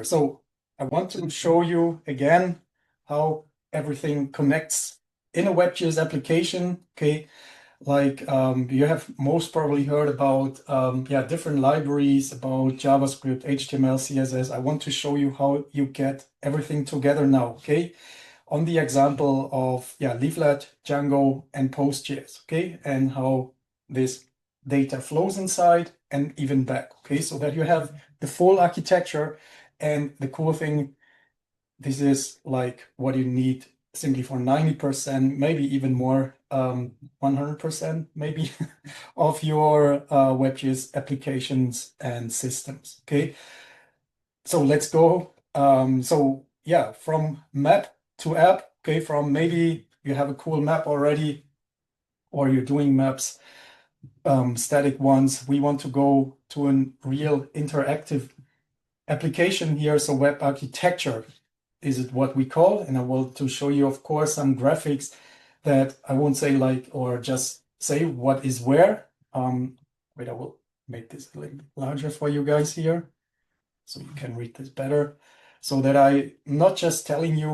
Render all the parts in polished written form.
So I want to show you again how everything connects in a WebGIS application. Okay, like you have most probably heard about different libraries, about JavaScript, HTML, CSS. I want to show you how you get everything together now. Okay, on the example of Leaflet, Django, and PostGIS. Okay, and how this data flows inside and even back. Okay, so that you have the full architecture. And the cool thing, this is like what you need simply for 90%, maybe even more, 100% maybe of your WebGIS applications and systems. Okay, so let's go. From map to app. Okay, from maybe you have a cool map already, or you're doing maps, static ones. We want to go to a real interactive application here. So web architecture is it what we call, and I want to show you, of course, some graphics that I won't say like, or just say what is where. Wait, I will make this a little bit larger for you guys here so you can read this better, so that I'm not just telling you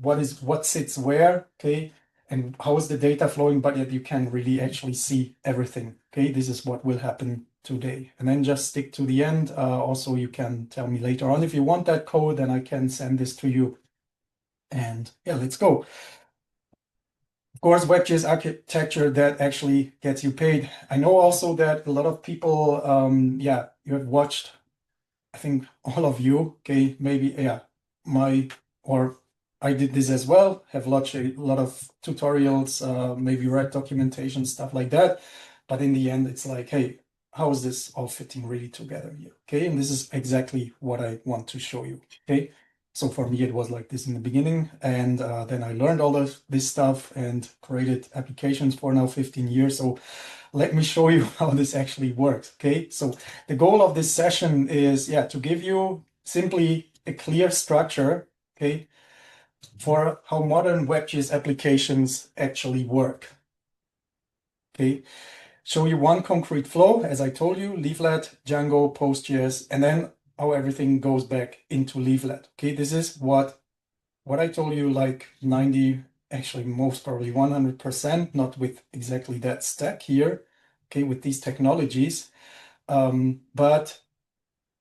what sits where, okay, and how is the data flowing, but yet you can really actually see everything. Okay, this is what will happen today. And then just stick to the end. Also, you can tell me later on if you want that code, and I can send this to you. And yeah, let's go. Of course, WebGIS architecture that actually gets you paid. I know also that a lot of people, you have watched, I think all of you, okay, maybe, I did this as well, have watched a lot of tutorials, maybe read documentation, stuff like that. But in the end, it's like, hey, how is this all fitting really together here? Okay, and this is exactly what I want to show you. Okay, so for me, it was like this in the beginning, and then I learned all of this stuff and created applications for now 15 years. So let me show you how this actually works. Okay, so the goal of this session is, to give you simply a clear structure, okay, for how modern WebGIS applications actually work. Okay, show you one concrete flow, as I told you, Leaflet, Django, PostGIS, and then how everything goes back into Leaflet. Okay, this is what I told you, like 90, actually most probably 100%, not with exactly that stack here, okay, with these technologies. But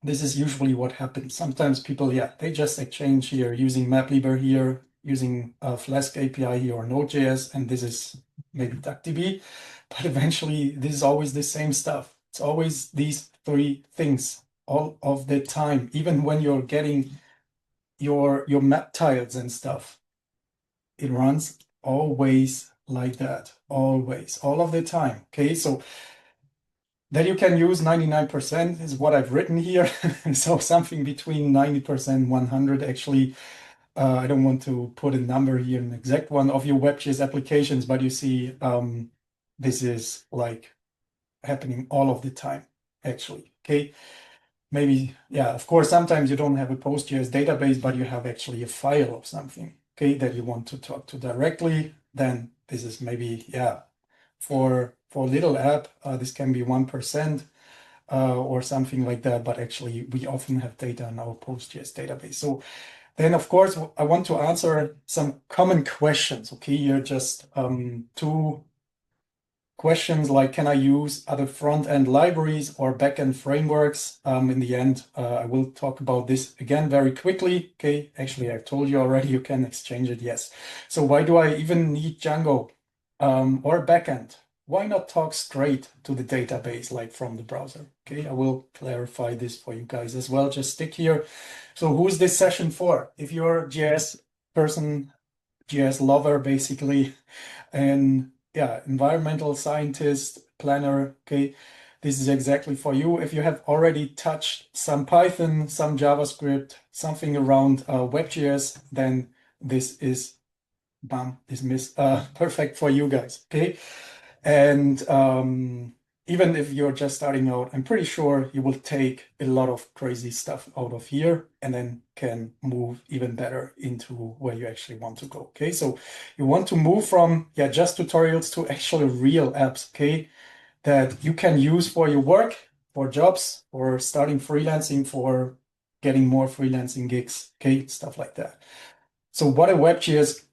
this is usually what happens. Sometimes people, they just exchange here using MapLibre here, using Flask API here or Node.js, and this is maybe DuckDB. But eventually, this is always the same stuff. It's always these three things all of the time, even when you're getting your map tiles and stuff. It runs always like that, always, all of the time. Okay, so that you can use 99% is what I've written here. So something between 90% 100 actually. I don't want to put a number here, an exact one of your WebGIS applications, but you see this is like happening all of the time, actually. Okay, maybe, of course, sometimes you don't have a PostGIS database, but you have actually a file of something, okay, that you want to talk to directly. Then this is maybe, for a little app, this can be 1% or something like that, but actually we often have data in our PostGIS database. So then, of course, I want to answer some common questions. Okay, here just two questions like, can I use other front-end libraries or back-end frameworks? In the end, I will talk about this again very quickly. Okay, actually, I've told you already, you can exchange it, yes. So why do I even need Django or backend? Why not talk straight to the database like from the browser? Okay, I will clarify this for you guys as well. Just stick here. So who's this session for? If you're a JS person, JS lover, basically, and environmental scientist, planner, okay, this is exactly for you. If you have already touched some Python, some JavaScript, something around WebGIS, then this is perfect for you guys, okay? And even if you're just starting out, I'm pretty sure you will take a lot of crazy stuff out of here and then can move even better into where you actually want to go. Okay, so you want to move from just tutorials to actually real apps, okay, that you can use for your work, for jobs, or starting freelancing, for getting more freelancing gigs, okay, stuff like that. So what a WebGIS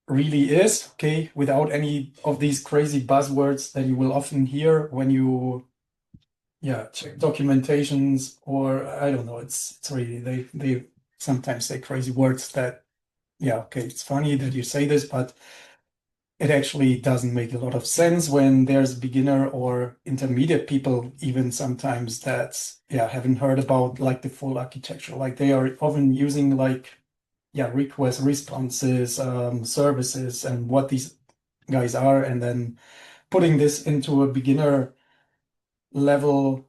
really is, okay, without any of these crazy buzzwords that you will often hear when you check documentations, or I don't know, it's really they sometimes say crazy words that okay, it's funny that you say this, but it actually doesn't make a lot of sense when there's beginner or intermediate people even sometimes that haven't heard about like the full architecture. Like they are often using like request responses, services, and what these guys are, and then putting this into a beginner level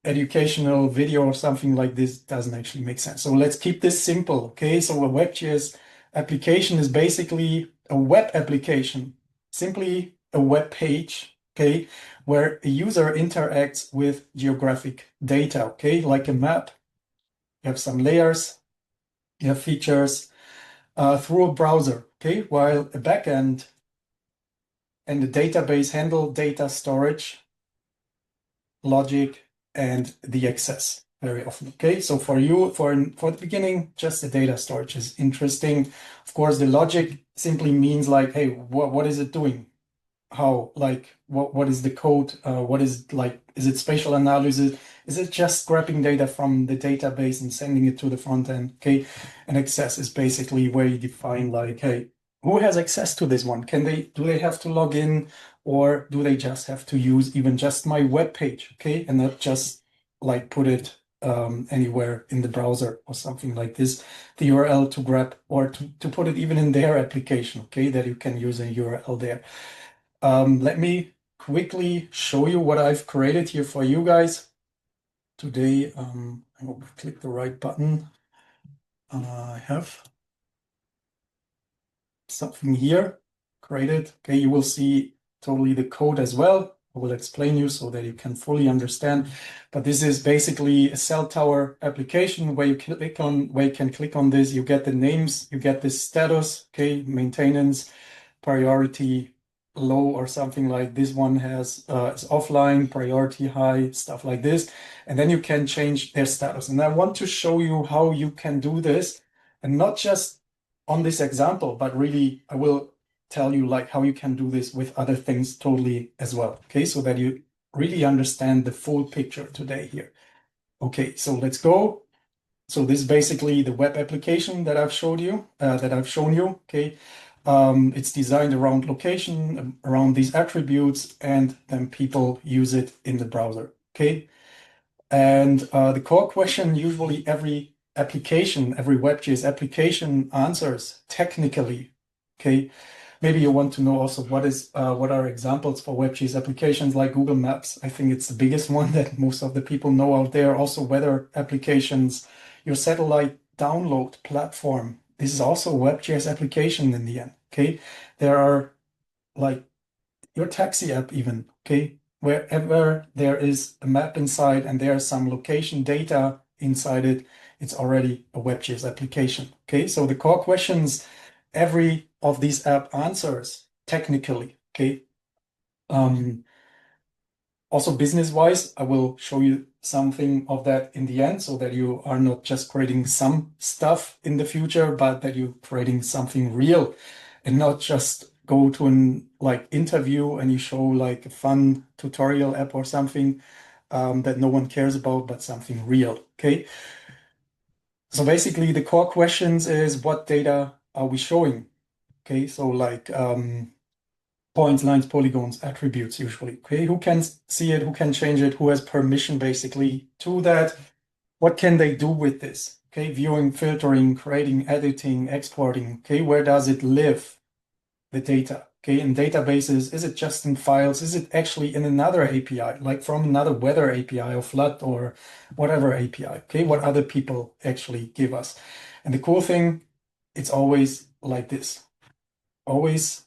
educational video or something like this doesn't actually make sense. So let's keep this simple, okay? So a WebGIS application is basically a web application, simply a web page, okay, where a user interacts with geographic data, okay, like a map. You have some layers, you have features through a browser, okay, while a backend and the database handle data storage, logic, and the access very often. Okay, so for you, for the beginning, just the data storage is interesting. Of course, the logic simply means like, hey, what is it doing? How, like, what is the code? What is like, is it spatial analysis? Is it just grabbing data from the database and sending it to the front end? Okay, and access is basically where you define like, hey, who has access to this one? Do they have to log in, or do they just have to use even just my web page? Okay, and not just like put it anywhere in the browser or something like this, the URL to grab, or to put it even in their application, okay, that you can use a URL there. Let me quickly show you what I've created here for you guys today. I hope I click the right button. I have something here created. Okay, you will see totally the code as well. I will explain you so that you can fully understand. But this is basically a cell tower application where you can click on this, you get the names, you get the status, okay, maintenance, priority low or something like this one has is offline, priority high, stuff like this. And then you can change their status. And I want to show you how you can do this, and not just on this example, but really I will tell you like how you can do this with other things totally as well. Okay, so that you really understand the full picture today here. Okay, so let's go. So this is basically the web application that I've showed you, okay. It's designed around location, around these attributes, and then people use it in the browser, okay? And the core question usually every WebGIS application answers technically, okay? Maybe you want to know also what are examples for WebGIS applications like Google Maps. I think it's the biggest one that most of the people know out there. Also weather applications, your satellite download platform. This is also a WebGIS application in the end, okay? There are like your taxi app even, okay? Wherever there is a map inside and there's some location data inside it, it's already a WebGIS application, okay? So the core questions every of these app answers technically, okay? Also business-wise, I will show you something of that in the end so that you are not just creating some stuff in the future, but that you're creating something real and not just go to an like interview and you show like a fun tutorial app or something that no one cares about, but something real, okay? So basically the core questions is what data are we showing? Okay, so like points, lines, polygons, attributes usually. Okay, who can see it, who can change it, who has permission basically to that? What can they do with this? Okay, viewing, filtering, creating, editing, exporting. Okay, where does it live, the data? Okay, in databases, is it just in files? Is it actually in another API, like from another weather API or flood or whatever API? Okay, what other people actually give us? And the cool thing, it's always like this. Always,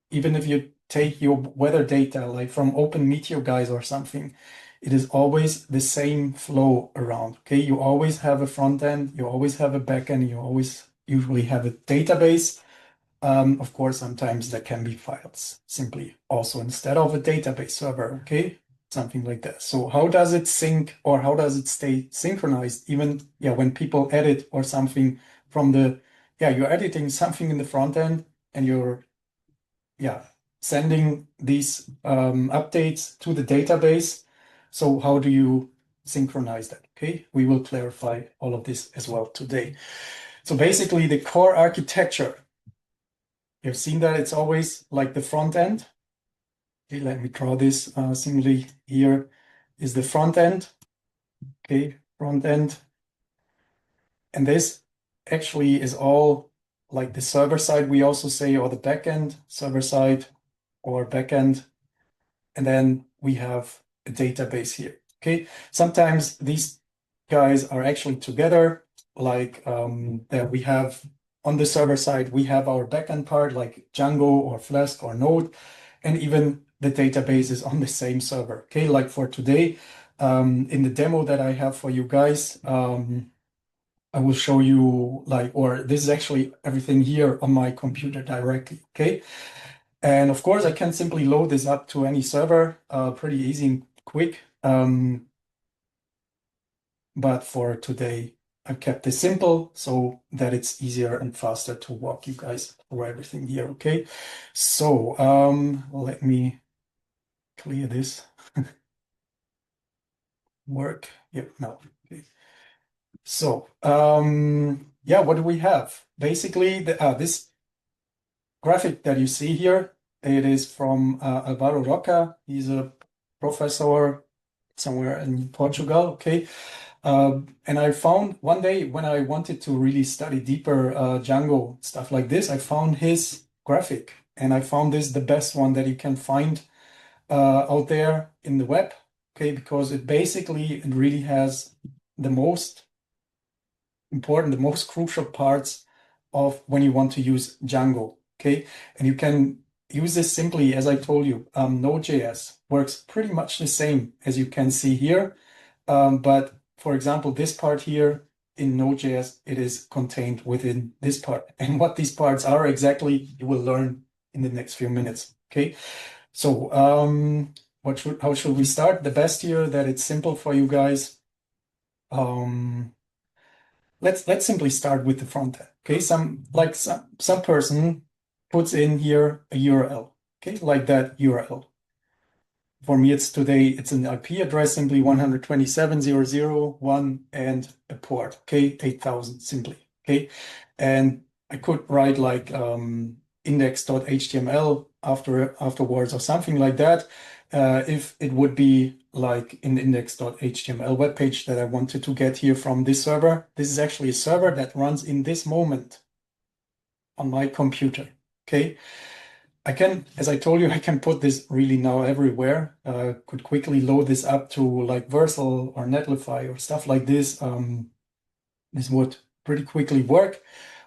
even if you take your weather data like from Open Meteor guys or something, it is always the same flow around. Okay, you always have a front end, you always have a back end, you always usually have a database. Of course, sometimes there can be files simply also instead of a database server. Okay, something like that. So how does it sync, or how does it stay synchronized even when people edit or something from the you're editing something in the front end and you're sending these updates to the database. So how do you synchronize that? Okay, we will clarify all of this as well today. So basically the core architecture, you've seen that it's always like the front end. Okay, let me draw this simply. Here is the front end. Okay, front end. And this actually is all like the server side, we also say, or the backend, server side or backend. And then we have a database here. Okay, sometimes these guys are actually together, like that we have on the server side, we have our backend part like Django or Flask or Node, and even the database is on the same server. Okay, like for today, in the demo that I have for you guys, I will show you or this is actually everything here on my computer directly. Okay. And of course, I can simply load this up to any server, pretty easy and quick. But for today, I've kept this simple so that it's easier and faster to walk you guys through everything here. Okay, so let me clear this. Work. Yep, no. Okay. So what do we have? Basically, this graphic that you see here, it is from Alvaro Roca. He's a professor somewhere in Portugal. Okay. And I found one day when I wanted to really study deeper Django, stuff like this, I found his graphic, and I found this the best one that you can find out there in the web. Okay, because it really has the most important, the most crucial parts of when you want to use Django. Okay, and you can use this simply, as I told you, Node.js works pretty much the same as you can see here. But for example, this part here in Node.js, it is contained within this part. And what these parts are exactly, you will learn in the next few minutes. Okay, so how should we start? The best here that it's simple for you guys. Let's simply start with the front end. Okay, some person puts in here a URL. Okay, like that URL. For me, it's an IP address, simply 127.0.0.1 and a port, okay, 8000 simply, okay. And I could write like index.html afterwards or something like that. If it would be like an index.html web page that I wanted to get here from this server. This is actually a server that runs in this moment on my computer, okay. I can, as I told you, I can put this really now everywhere. Could quickly load this up to like Vercel or Netlify or stuff like this. This would pretty quickly work,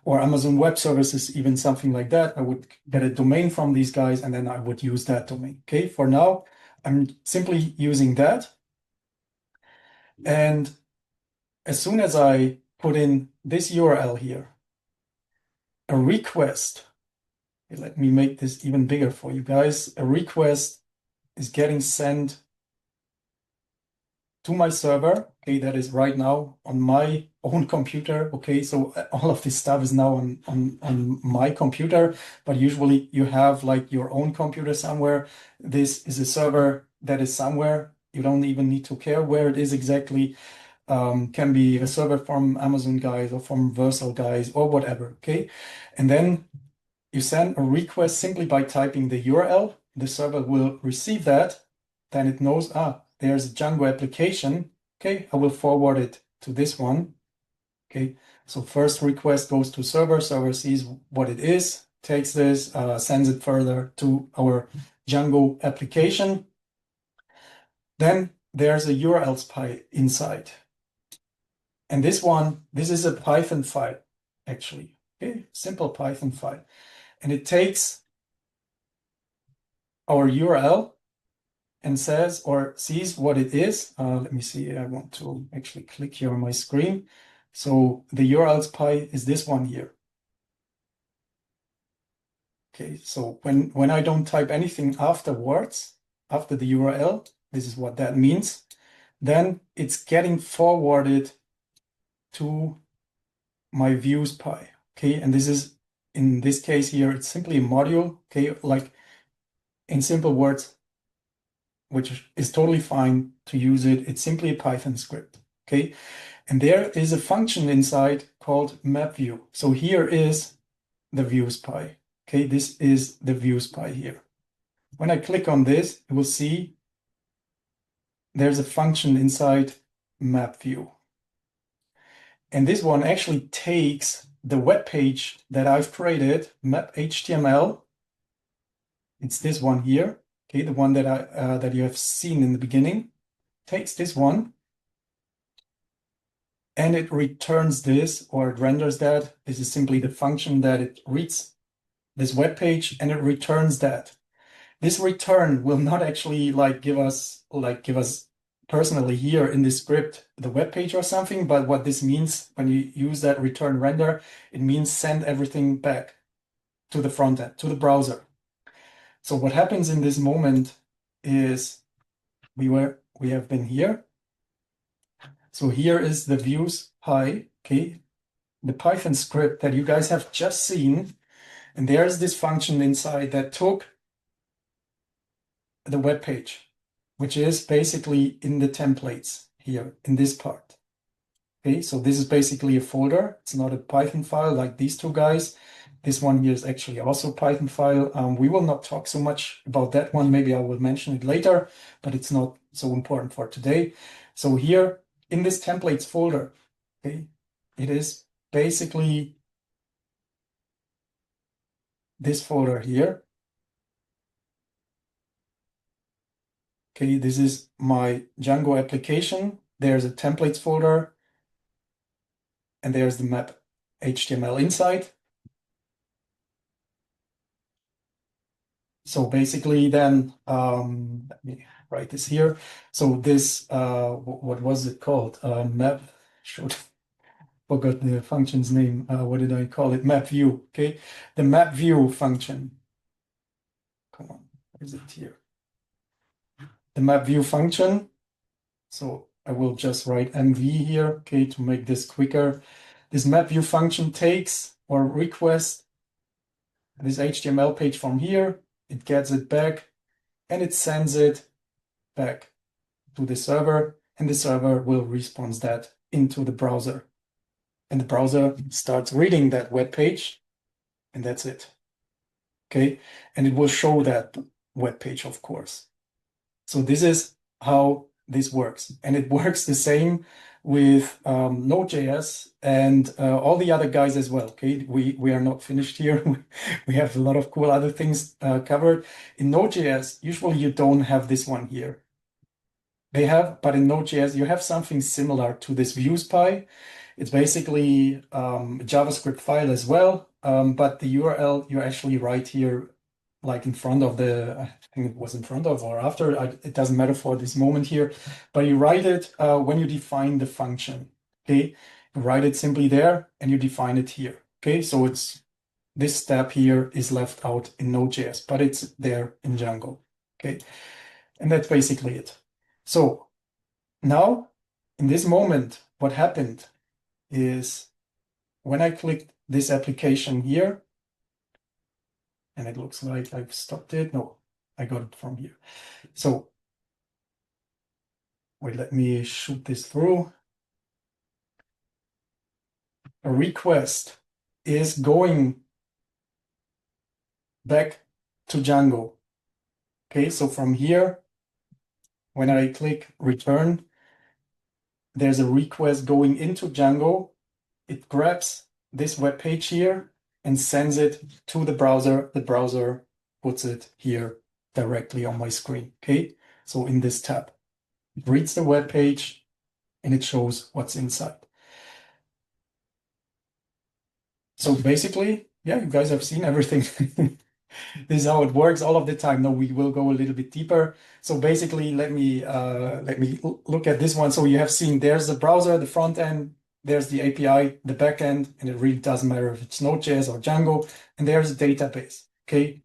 or Amazon Web Services, even something like that. I would get a domain from these guys and then I would use that domain. Okay, for now, I'm simply using that. And as soon as I put in this URL here, a request, let me make this even bigger for you guys. A request is getting sent to my server, okay, that is right now on my own computer, okay, so all of this stuff is now on my computer, but usually you have like your own computer somewhere. This is a server that is somewhere. You don't even need to care where it is exactly. Can be a server from Amazon guys or from Vercel guys or whatever, okay? And then you send a request simply by typing the URL. The server will receive that. Then it knows, there's a Django application. Okay, I will forward it to this one. Okay, so first request goes to server. Server sees what it is, takes this, sends it further to our Django application. Then there's a URL spy inside. And this is a Python file, actually. Okay, simple Python file. And it takes our URL and says or sees what it is. Let me see. I want to actually click here on my screen. So the URL spy is this one here. Okay, so when I don't type anything afterwards, after the URL, this is what that means, then it's getting forwarded to my views pie. Okay, and this is, in this case here, it's simply a module. Okay, like in simple words, which is totally fine to use it. It's simply a Python script. Okay, and there is a function inside called mapView. So here is the views pie. Okay, this is the views pie here. When I click on this, you will see there's a function inside mapView. And this one actually takes the web page that I've created, map.html. It's this one here, okay, the one that that you have seen in the beginning. Takes this one, and it returns this, or it renders that. This is simply the function that it reads this web page, and it returns that. This return will not actually give us personally here in this script the web page or something, but what this means when you use that return render, it means send everything back to the front end, to the browser. So what happens in this moment is we have been here. So here is the views pie, okay, the Python script that you guys have just seen, and there's this function inside that took the web page, which is basically in the templates here in this part. Okay, so this is basically a folder. It's not a Python file like these two guys. This one here is actually also a Python file. We will not talk so much about that one. Maybe I will mention it later, but it's not so important for today. So here in this templates folder, okay, it is basically this folder here. Okay, this is my Django application. There's a templates folder, and there's the map HTML inside. So basically then, let me write this here. So this, what was it called? Map, forgot the function's name. What did I call it? Map view, okay? The map view function. Come on, where is it here? The map view function. So I will just write MV here, okay, to make this quicker. This map view function takes or requests this HTML page from here. It gets it back, and it sends it back to the server, and the server will response that into the browser. And the browser starts reading that web page, and that's it. Okay, and it will show that web page, of course. So this is how this works, and it works the same with Node.js and all the other guys as well. Okay, we are not finished here. We have a lot of cool other things covered. In Node.js, usually you don't have this one here. They have, but in Node.js, you have something similar to this views pie. It's basically a JavaScript file as well, but the URL you actually write here, like in front of the, I think it was in front of or after, it doesn't matter for this moment here, but you write it when you define the function, okay? You write it simply there and you define it here, okay? So it's, this step here is left out in Node.js, but it's there in Django, okay? And that's basically it. So now, in this moment, what happened is when I clicked this application here, and it looks like I've stopped it. No, I got it from here. So wait, let me shoot this through. A request is going back to Django. Okay, so from here, when I click return, there's a request going into Django. It grabs this web page here and sends it to the browser. The browser puts it here directly on my screen, okay? So in this tab, it reads the web page and it shows what's inside. So basically, yeah, you guys have seen everything. This is how it works all of the time. Now we will go a little bit deeper. So basically, let me look at this one. So you have seen there's the browser, the front end, there's the API, the backend, and it really doesn't matter if it's Node.js or Django, and there's a database, okay?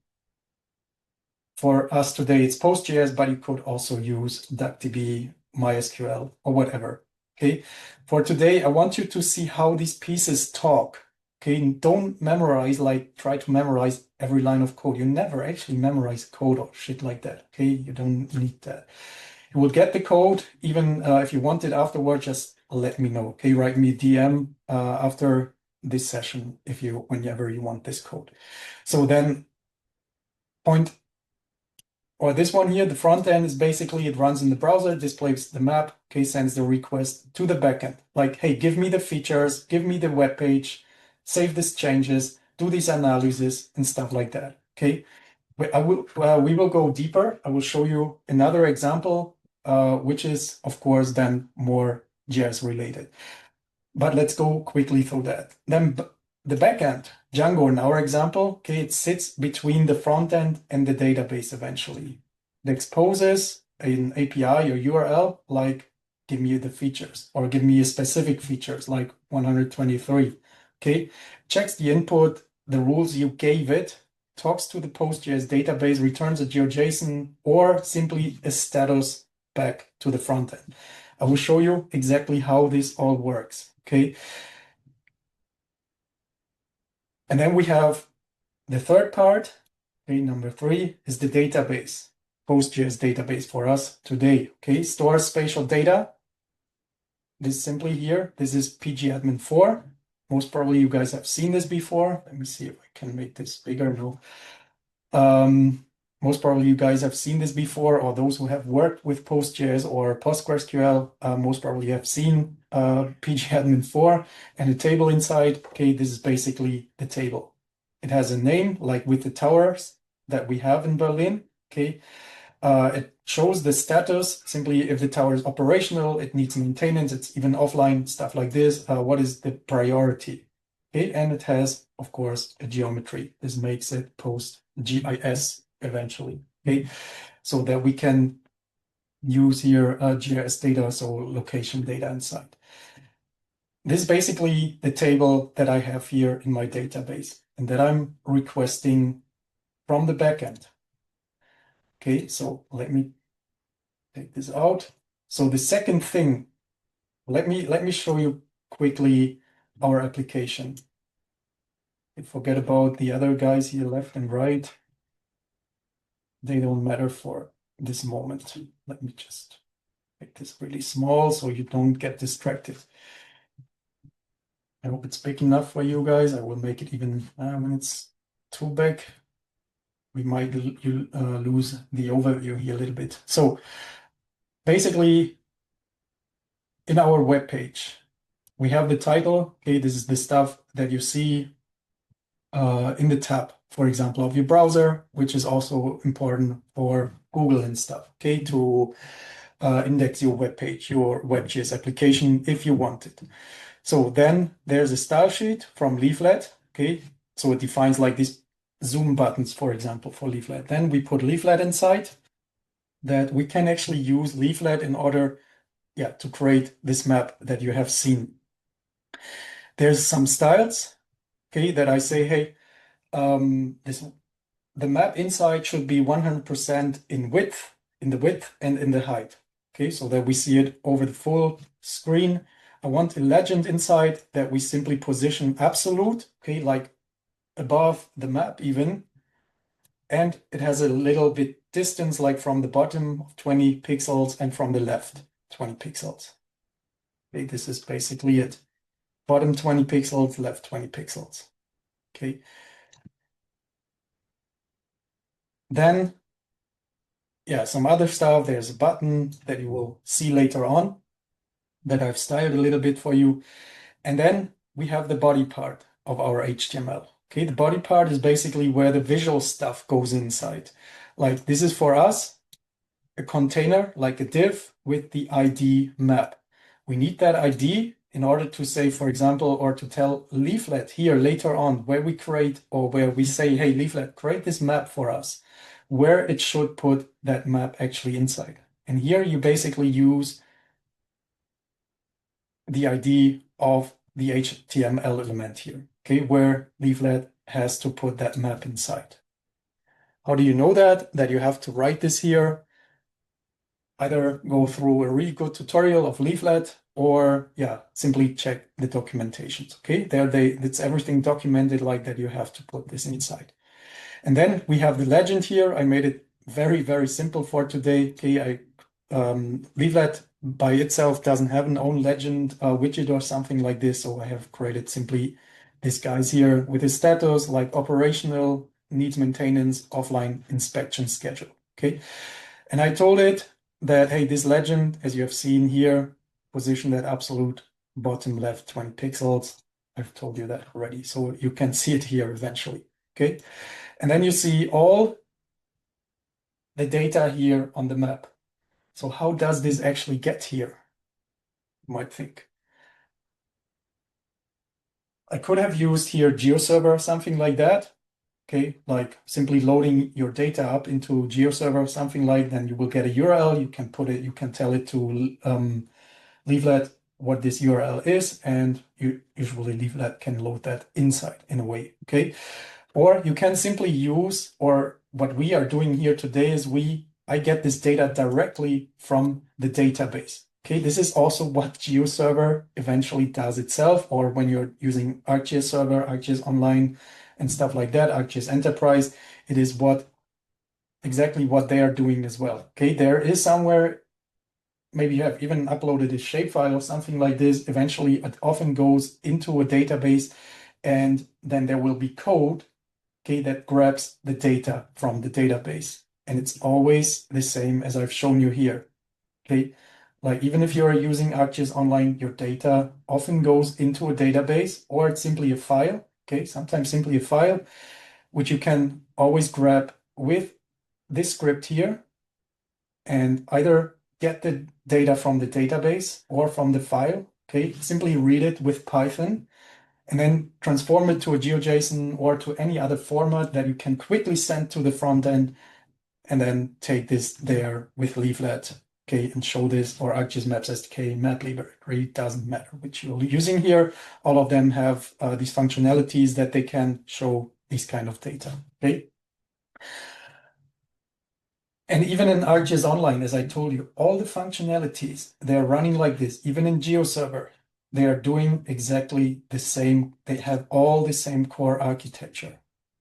For us today, it's PostGIS, but you could also use DuckDB, MySQL, or whatever. Okay. For today, I want you to see how these pieces talk. Okay. And don't memorize, like try to memorize every line of code. You never actually memorize code or shit like that. Okay. You don't need that. You will get the code. Even if you want it afterward, just let me know. Okay. Write me a DM after this session whenever you want this code. So then or this one here, the front end is basically, it runs in the browser, displays the map, okay, sends the request to the backend. Like, hey, give me the features, give me the web page, save these changes, do these analysis and stuff like that, okay? We will go deeper. I will show you another example, which is, of course, then more JS related. But let's go quickly through that. Then the backend, Django in our example, okay, it sits between the front end and the database eventually. It exposes an API or URL, like give me the features or give me a specific features like 123. Okay, checks the input, the rules you gave it, talks to the PostGIS database, returns a GeoJSON or simply a status back to the front end. I will show you exactly how this all works. Okay. And then we have the third part. Okay, number 3 is the database, PostGIS database for us today. Okay, stores spatial data. This simply here, this is pgadmin 4. Most probably you guys have seen this before. Let me see if I can make this bigger. No. Most probably you guys have seen this before, or those who have worked with PostGIS or PostgreSQL, most probably have seen pgadmin 4 and a table inside. Okay, this is basically the table. It has a name, like with the towers that we have in Berlin. Okay, it shows the status. Simply, if the tower is operational, it needs maintenance, it's even offline, stuff like this. What is the priority? Okay, and it has, of course, a geometry. This makes it PostGIS eventually. Okay, so that we can use here GIS data, so location data inside. This is basically the table that I have here in my database and that I'm requesting from the backend. Okay, so let me take this out. So the second thing, let me show you quickly our application. Forget about the other guys here, left and right. They don't matter for this moment. Let me just make this really small so you don't get distracted. I hope it's big enough for you guys. I will make it even when it's too big. We might lose the overview here a little bit. So basically, in our web page, we have the title. Okay, this is the stuff that you see in the tab, for example, of your browser, which is also important for Google and stuff, okay, to index your web page, your WebGIS application if you want it. So then there's a style sheet from Leaflet, okay, so it defines like these zoom buttons, for example, for Leaflet. Then we put Leaflet inside that we can actually use Leaflet in order, yeah, to create this map that you have seen. There's some styles, okay, that I say, hey, the map inside should be 100% in width, in the width and in the height. Okay, so that we see it over the full screen. I want a legend inside that we simply position absolute, okay, like above the map even. And it has a little bit distance, like from the bottom of 20 pixels and from the left 20 pixels. Okay, this is basically it. Bottom 20 pixels, left 20 pixels. Okay. Then, yeah, some other stuff. There's a button that you will see later on that I've styled a little bit for you. And then we have the body part of our HTML. Okay, the body part is basically where the visual stuff goes inside. Like this is for us, a container, like a div with the ID map. We need that ID in order to say, for example, or to tell Leaflet here later on where we create or where we say, hey, Leaflet, create this map for us, where it should put that map actually inside. And here you basically use the ID of the HTML element here, okay, where Leaflet has to put that map inside. How do you know that? That you have to write this here, either go through a really good tutorial of Leaflet or yeah, simply check the documentations. Okay, it's everything documented like that. You have to put this inside. And then we have the legend here. I made it very, very simple for today. Okay, Leaflet by itself doesn't have an own legend widget or something like this. So I have created simply this guys here with his status like operational, needs maintenance, offline inspection schedule. Okay. And I told it that, hey, this legend, as you have seen here, positioned at absolute bottom left 20 pixels. I've told you that already. So you can see it here eventually. Okay. And then you see all the data here on the map. So how does this actually get here? You might think. I could have used here GeoServer or something like that. Okay, like simply loading your data up into GeoServer or something like, then you will get a URL. You can put it, you can tell it to Leaflet what this URL is, and usually Leaflet can load that inside in a way. Okay, or you can simply use, or what we are doing here today is I get this data directly from the database. Okay, this is also what GeoServer eventually does itself, or when you're using ArcGIS Server, ArcGIS Online, and stuff like that, ArcGIS Enterprise, it is exactly what they are doing as well. Okay, there is somewhere, maybe you have even uploaded a shapefile or something like this. Eventually, it often goes into a database, and then there will be code, okay, that grabs the data from the database. And it's always the same as I've shown you here. Okay, like even if you're using ArcGIS Online, your data often goes into a database, or it's simply a file. Okay, sometimes simply a file, which you can always grab with this script here and either get the data from the database or from the file. Okay, simply read it with Python and then transform it to a GeoJSON or to any other format that you can quickly send to the front end, and then take this there with Leaflet, okay, and show this, or ArcGIS Maps SDK, MapLibre. It really doesn't matter which you're using here. All of them have these functionalities that they can show these kind of data, okay? And even in ArcGIS Online, as I told you, all the functionalities, they're running like this. Even in GeoServer, they are doing exactly the same. They have all the same core architecture.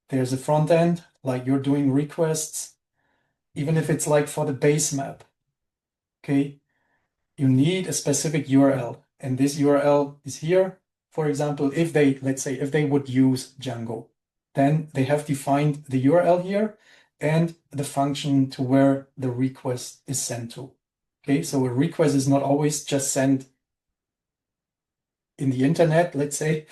There's a front end, like you're doing requests, even if it's like for the base map, okay, you need a specific URL. And this URL is here. For example, let's say, if they would use Django, then they have defined the URL here and the function to where the request is sent to. Okay, so a request is not always just sent in the internet, let's say,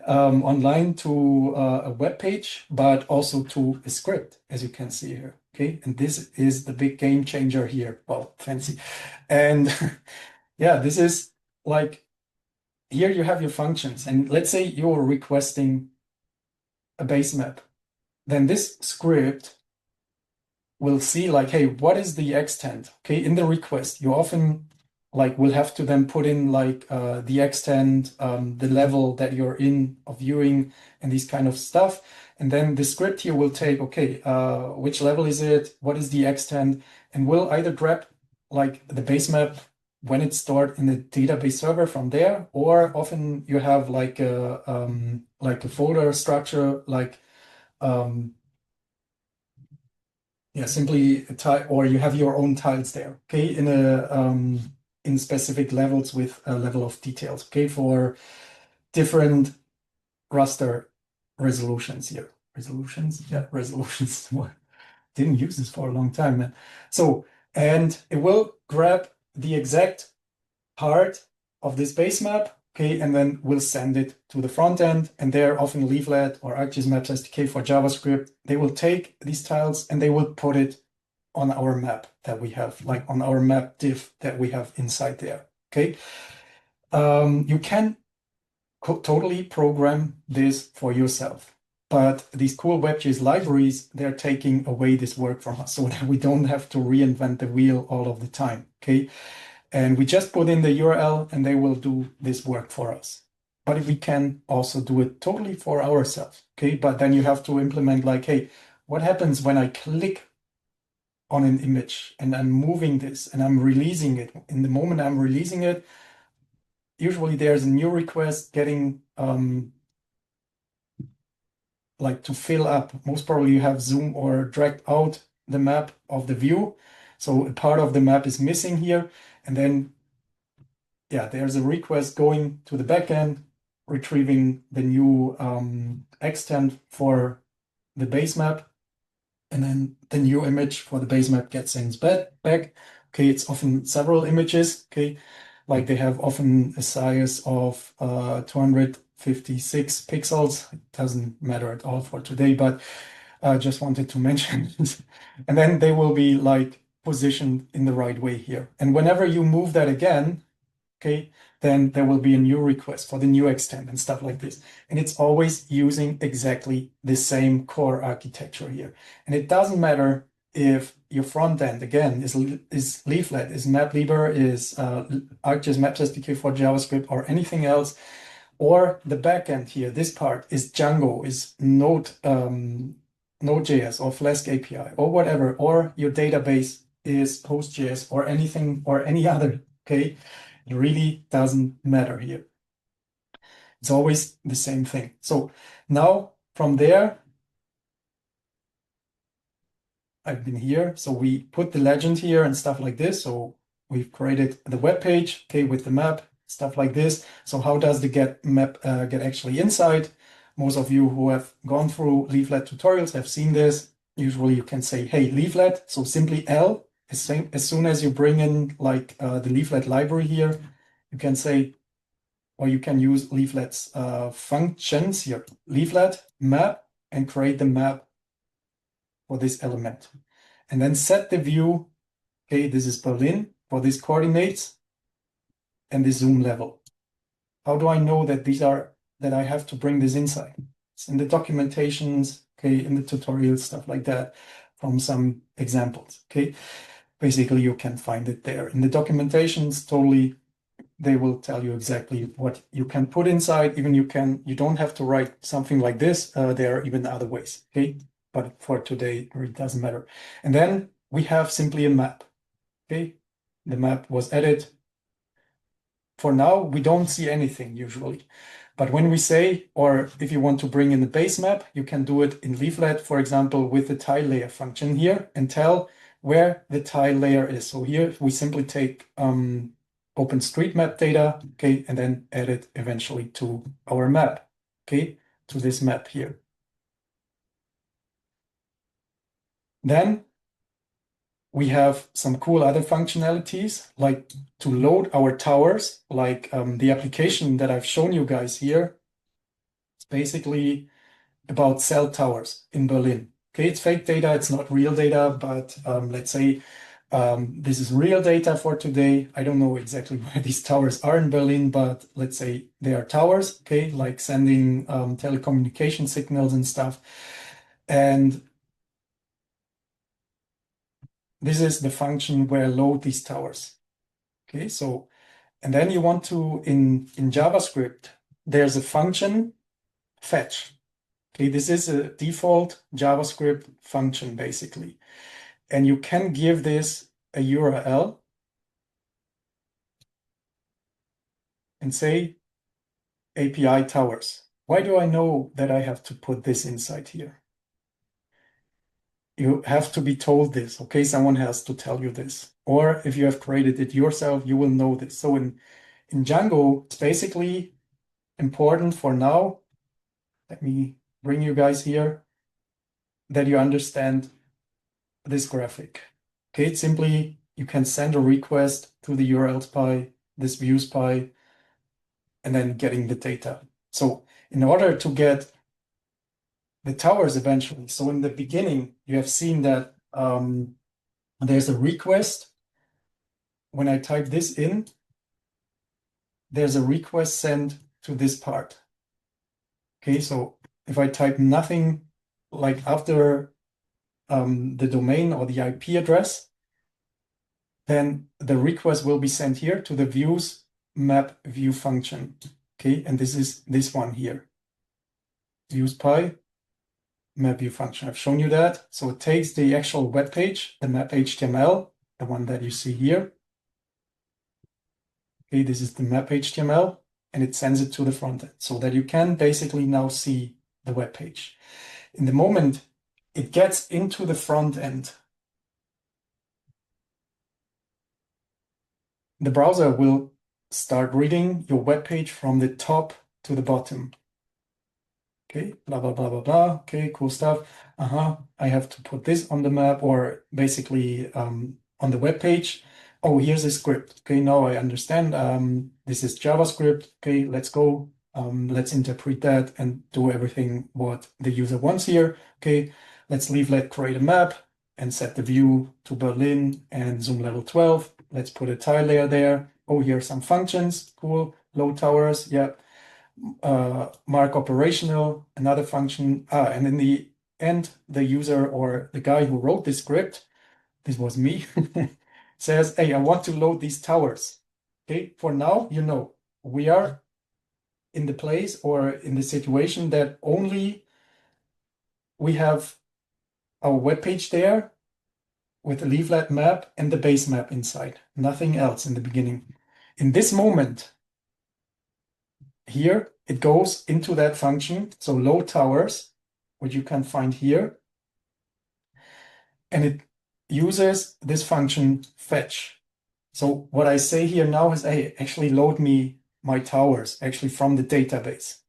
online to a web page, but also to a script, as you can see here. Okay, and this is the big game changer here. Well, fancy. And yeah, this is like, here you have your functions. And let's say you're requesting a base map. Then this script will see like, hey, what is the extent? Okay, in the request, you often like will have to then put in like the extent, the level that you're in of viewing and these kind of stuff. And then the script here will take, okay, which level is it? What is the extent? And will either grab like the base map when it's stored in the database server from there, or often you have like a folder structure, like yeah, simply a tile, or you have your own tiles there, okay, in specific levels with a level of details, okay, for different raster resolutions here. Resolutions? Yeah, resolutions. Didn't use this for a long time, man. So, and it will grab the exact part of this base map, okay, and then we'll send it to the front end. And they're often Leaflet or ArcGIS Maps SDK for JavaScript. They will take these tiles and they will put it on our map that we have, like on our map div that we have inside there, okay? You can totally program this for yourself. But these cool WebGIS libraries, they're taking away this work from us so that we don't have to reinvent the wheel all of the time, okay? And we just put in the URL and they will do this work for us. But we can also do it totally for ourselves, okay? But then you have to implement like, hey, what happens when I click on an image and I'm moving this and I'm releasing it. In the moment I'm releasing it, usually there's a new request getting like to fill up. Most probably you have zoom or dragged out the map of the view. So a part of the map is missing here. And then, yeah, there's a request going to the backend, retrieving the new extent for the base map. And then the new image for the base map gets sent back. Okay, it's often several images. Okay, like they have often a size of 256 pixels. It doesn't matter at all for today, but I just wanted to mention this. And then they will be like positioned in the right way here. And whenever you move that again, okay, then there will be a new request for the new extent and stuff like this. And it's always using exactly the same core architecture here. And it doesn't matter if your front end, again, is Leaflet, is MapLibre, is ArcGIS Maps SDK for JavaScript or anything else, or the backend here, this part is Django, is Node.js or Flask API or whatever, or your database is PostGIS or anything or any other, okay? It really doesn't matter here. It's always the same thing. So now from there, I've been here. So we put the legend here and stuff like this. So we've created the web page, okay, with the map, stuff like this. So how does the get map get actually inside? Most of you who have gone through Leaflet tutorials have seen this. Usually you can say, hey, Leaflet. So simply L, as soon as you bring in like the Leaflet library here, you can say, or you can use Leaflet's functions here, Leaflet map, and create the map for this element. And then set the view, okay, this is Berlin for these coordinates and the zoom level. How do I know that these are, that I have to bring this inside? It's in the documentations, okay, in the tutorials, stuff like that, from some examples, okay? Basically, you can find it there. In the documentations, totally, they will tell you exactly what you can put inside. Even you don't have to write something like this. There are even other ways, okay? But for today, it doesn't matter. And then we have simply a map, okay? The map was added. For now, we don't see anything usually. But when we say, or if you want to bring in the base map, you can do it in Leaflet, for example, with the tile layer function here and tell where the tile layer is. So here we simply take OpenStreetMap data, okay, and then add it eventually to our map, okay, to this map here. Then we have some cool other functionalities, like to load our towers, like the application that I've shown you guys here. It's basically about cell towers in Berlin. Okay, it's fake data, it's not real data, but let's say this is real data for today. I don't know exactly where these towers are in Berlin, but let's say they are towers, okay, like sending telecommunication signals and stuff. And this is the function where load these towers. Okay, so, and then you want to, in JavaScript, there's a function fetch. Okay, this is a default JavaScript function, basically. And you can give this a URL and say API towers. Why do I know that I have to put this inside here? You have to be told this, okay? Someone has to tell you this. Or if you have created it yourself, you will know this. So in Django, it's basically important for now. Let me bring you guys here that you understand this graphic. Okay, it's simply, you can send a request to the URL spy, this view spy, and then getting the data. So in order to get the towers eventually, so in the beginning, you have seen that there's a request. When I type this in, there's a request sent to this part. Okay, so if I type nothing like after the domain or the IP address, then the request will be sent here to the views map view function. Okay, and this is this one here. Views py map view function. I've shown you that. So it takes the actual web page, the map HTML, the one that you see here. Okay, this is the map HTML, and it sends it to the front end so that you can basically now see the web page. In the moment it gets into the front end, the browser will start reading your web page from the top to the bottom. Okay, blah, blah, blah, blah, blah. Okay, cool stuff. I have to put this on the map, or basically on the web page. Oh, here's a script. Okay, now I understand. This is JavaScript. Okay, let's go. Let's interpret that and do everything what the user wants here. Okay, let's Leaflet create a map and set the view to Berlin and zoom level 12. Let's put a tile layer there. Oh, here are some functions. Cool. Load towers. Yeah. Mark operational, another function. And in the end, the user or the guy who wrote this script, this was me, says, hey, I want to load these towers. Okay, for now, you know, we are in the place or in the situation that only we have our web page there with the leaflet map and the base map inside, nothing else in the beginning. In this moment, here it goes into that function, so load towers, which you can find here, and it uses this function fetch. So what I say here now is, hey, actually load me my towers actually from the database.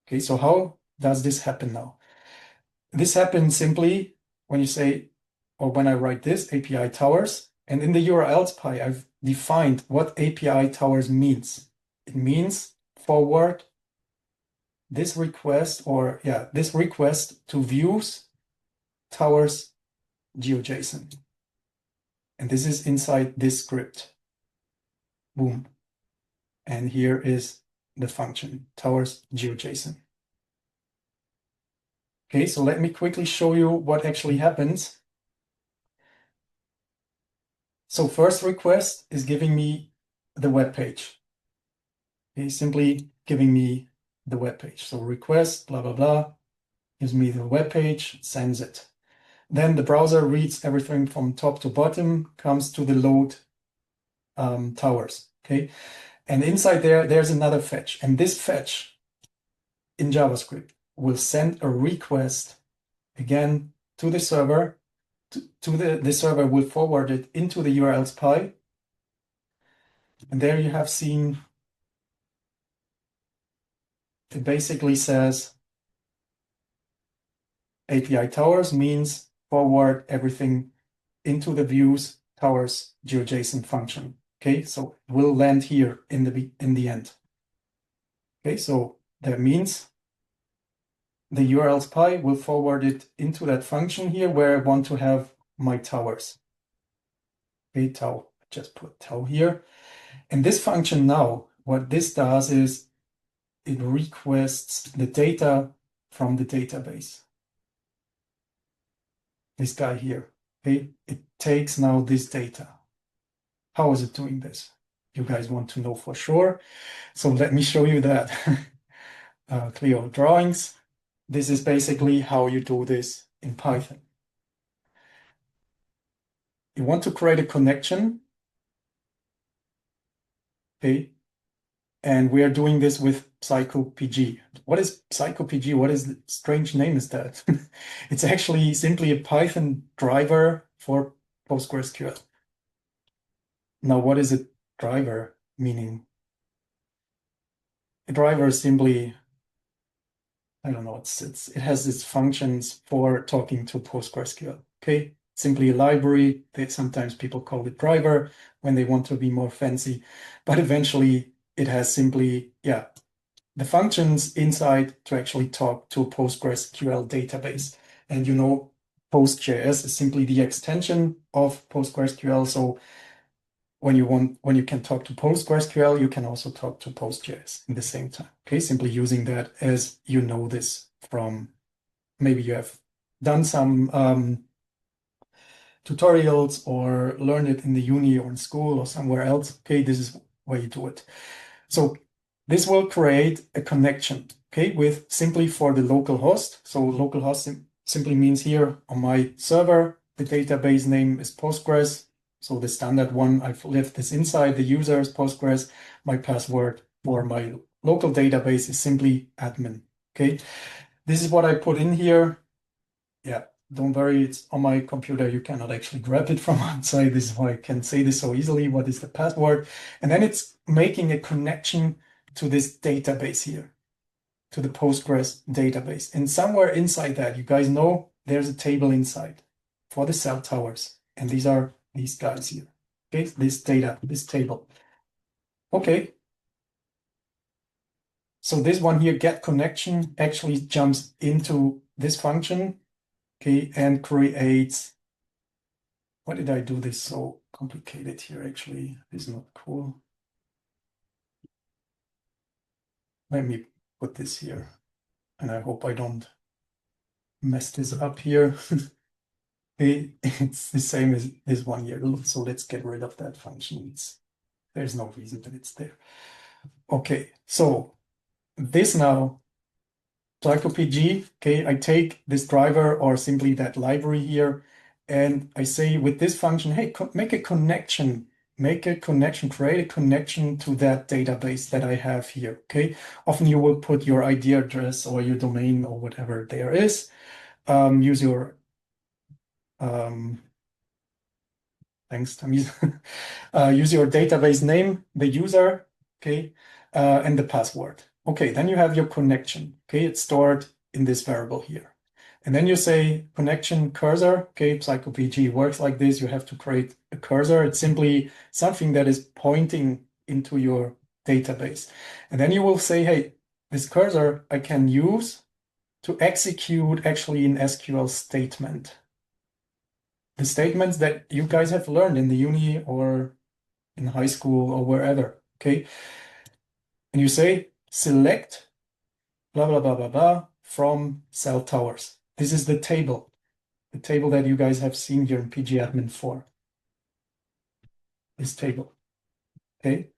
Okay, so how does this happen now? This happens simply when you say, or when I write this API towers, and in the URLs pie, I've defined what API towers means. It means forward this request, or yeah, this request to views towers GeoJSON. And this is inside this script. Boom. And here is the function towers GeoJSON. Okay, so let me quickly show you what actually happens. So first request is giving me the web page. Okay, simply giving me the web page. So request, blah, blah, blah, gives me the web page, sends it. Then the browser reads everything from top to bottom, comes to the load towers. Okay, and inside there's another fetch, and this fetch in JavaScript will send a request again to the server. The server will forward it into the URLs pie, and there you have seen it basically says API towers means forward everything into the views towers GeoJSON function. Okay, so it will land here in the end. Okay, so that means the URLs pie will forward it into that function here where I want to have my towers. Okay, tau, just put tau here. And this function now, what this does is it requests the data from the database. This guy here, okay? It takes now this data. How is it doing this? You guys want to know for sure. So let me show you that. Clio drawings. This is basically how you do this in Python. You want to create a connection, okay? And we are doing this with PsychoPG. What is PsychoPG? What is the strange name is that? It's actually simply a Python driver for PostgreSQL. Now, what is a driver meaning? A driver is simply, I don't know, it has its functions for talking to PostgreSQL, okay? Simply a library. Sometimes people call it driver when they want to be more fancy, but eventually it has simply, yeah, the functions inside to actually talk to a PostgreSQL database. And you know, PostGIS is simply the extension of PostgreSQL. So when you can talk to PostgreSQL, you can also talk to PostGIS in the same time. Okay, simply using that as you know this from maybe you have done some tutorials or learned it in the uni or in school or somewhere else. Okay, this is where you do it. So this will create a connection, okay, with simply for the local host. So local host simply means here on my server, the database name is Postgres. So the standard one, I've left this inside, the user is Postgres. My password for my local database is simply admin, okay? This is what I put in here. Yeah, don't worry, it's on my computer. You cannot actually grab it from outside. This is why I can say this so easily. What is the password? And then it's making a connection to this database here, to the Postgres database. And somewhere inside that, you guys know there's a table inside for the cell towers. And these are these guys here. Okay, this data, this table. Okay. So this one here, get connection, actually jumps into this function, okay, and creates. Why did I do this so complicated here? Actually, this is not cool. Let me put this here, and I hope I don't mess this up here. It's the same as this one here. So let's get rid of that function. There's no reason that it's there. Okay, so this now, PG, okay, I take this driver or simply that library here, and I say with this function, hey, make a connection, create a connection to that database that I have here, okay? Often you will put your ID address or your domain or whatever there is. Use your, thanks, Tom. Use your database name, the user, okay, and the password. Okay, then you have your connection, okay? It's stored in this variable here. And then you say connection cursor, okay, PsychoPG works like this. You have to create a cursor. It's simply something that is pointing into your database. And then you will say, hey, this cursor I can use to execute actually an SQL statement. The statements that you guys have learned in the uni or in high school or wherever, okay? And you say select blah, blah, blah, blah, blah from cell towers. This is the table that you guys have seen here in pgadmin 4. This table, okay?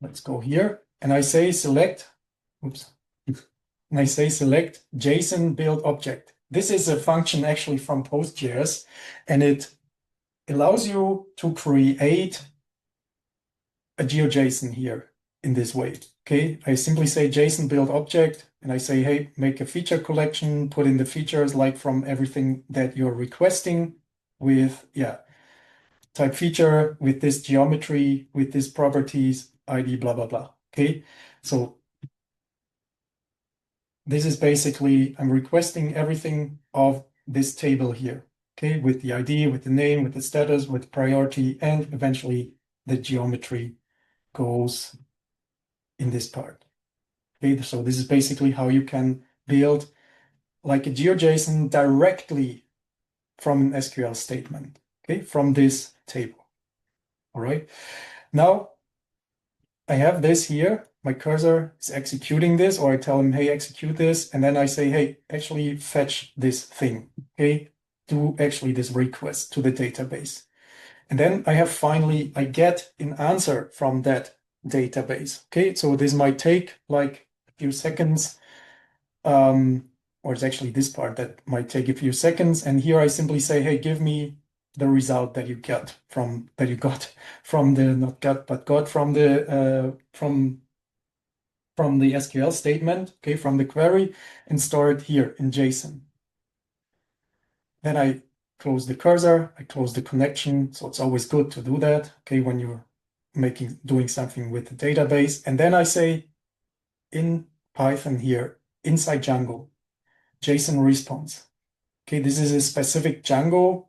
Let's go here. And I say select, oops. And I say select JSON build object. This is a function actually from PostGIS, and it allows you to create a GeoJSON here in this way. Okay, I simply say JSON build object, and I say, hey, make a feature collection, put in the features like from everything that you're requesting with, yeah, type feature with this geometry, with these properties, ID, blah, blah, blah. Okay, so this is basically, I'm requesting everything of this table here, okay, with the ID, with the name, with the status, with priority, and eventually the geometry goes in this part. Okay, so this is basically how you can build like a GeoJSON directly from an SQL statement, okay, from this table. All right, now I have this here. My cursor is executing this, or I tell him, hey, execute this. And then I say, hey, actually fetch this thing, okay? Do actually this request to the database. And then I have finally, I get an answer from that database, okay? So this might take like a few seconds, or it's actually this part that might take a few seconds. And here I simply say, hey, give me the result that you got from the, not got, but got from the, from the SQL statement, okay, from the query, and store it here in JSON. Then I close the cursor, I close the connection. So it's always good to do that, okay, when you're doing something with the database. And then I say in Python here, inside Django, JSON response. Okay, this is a specific Django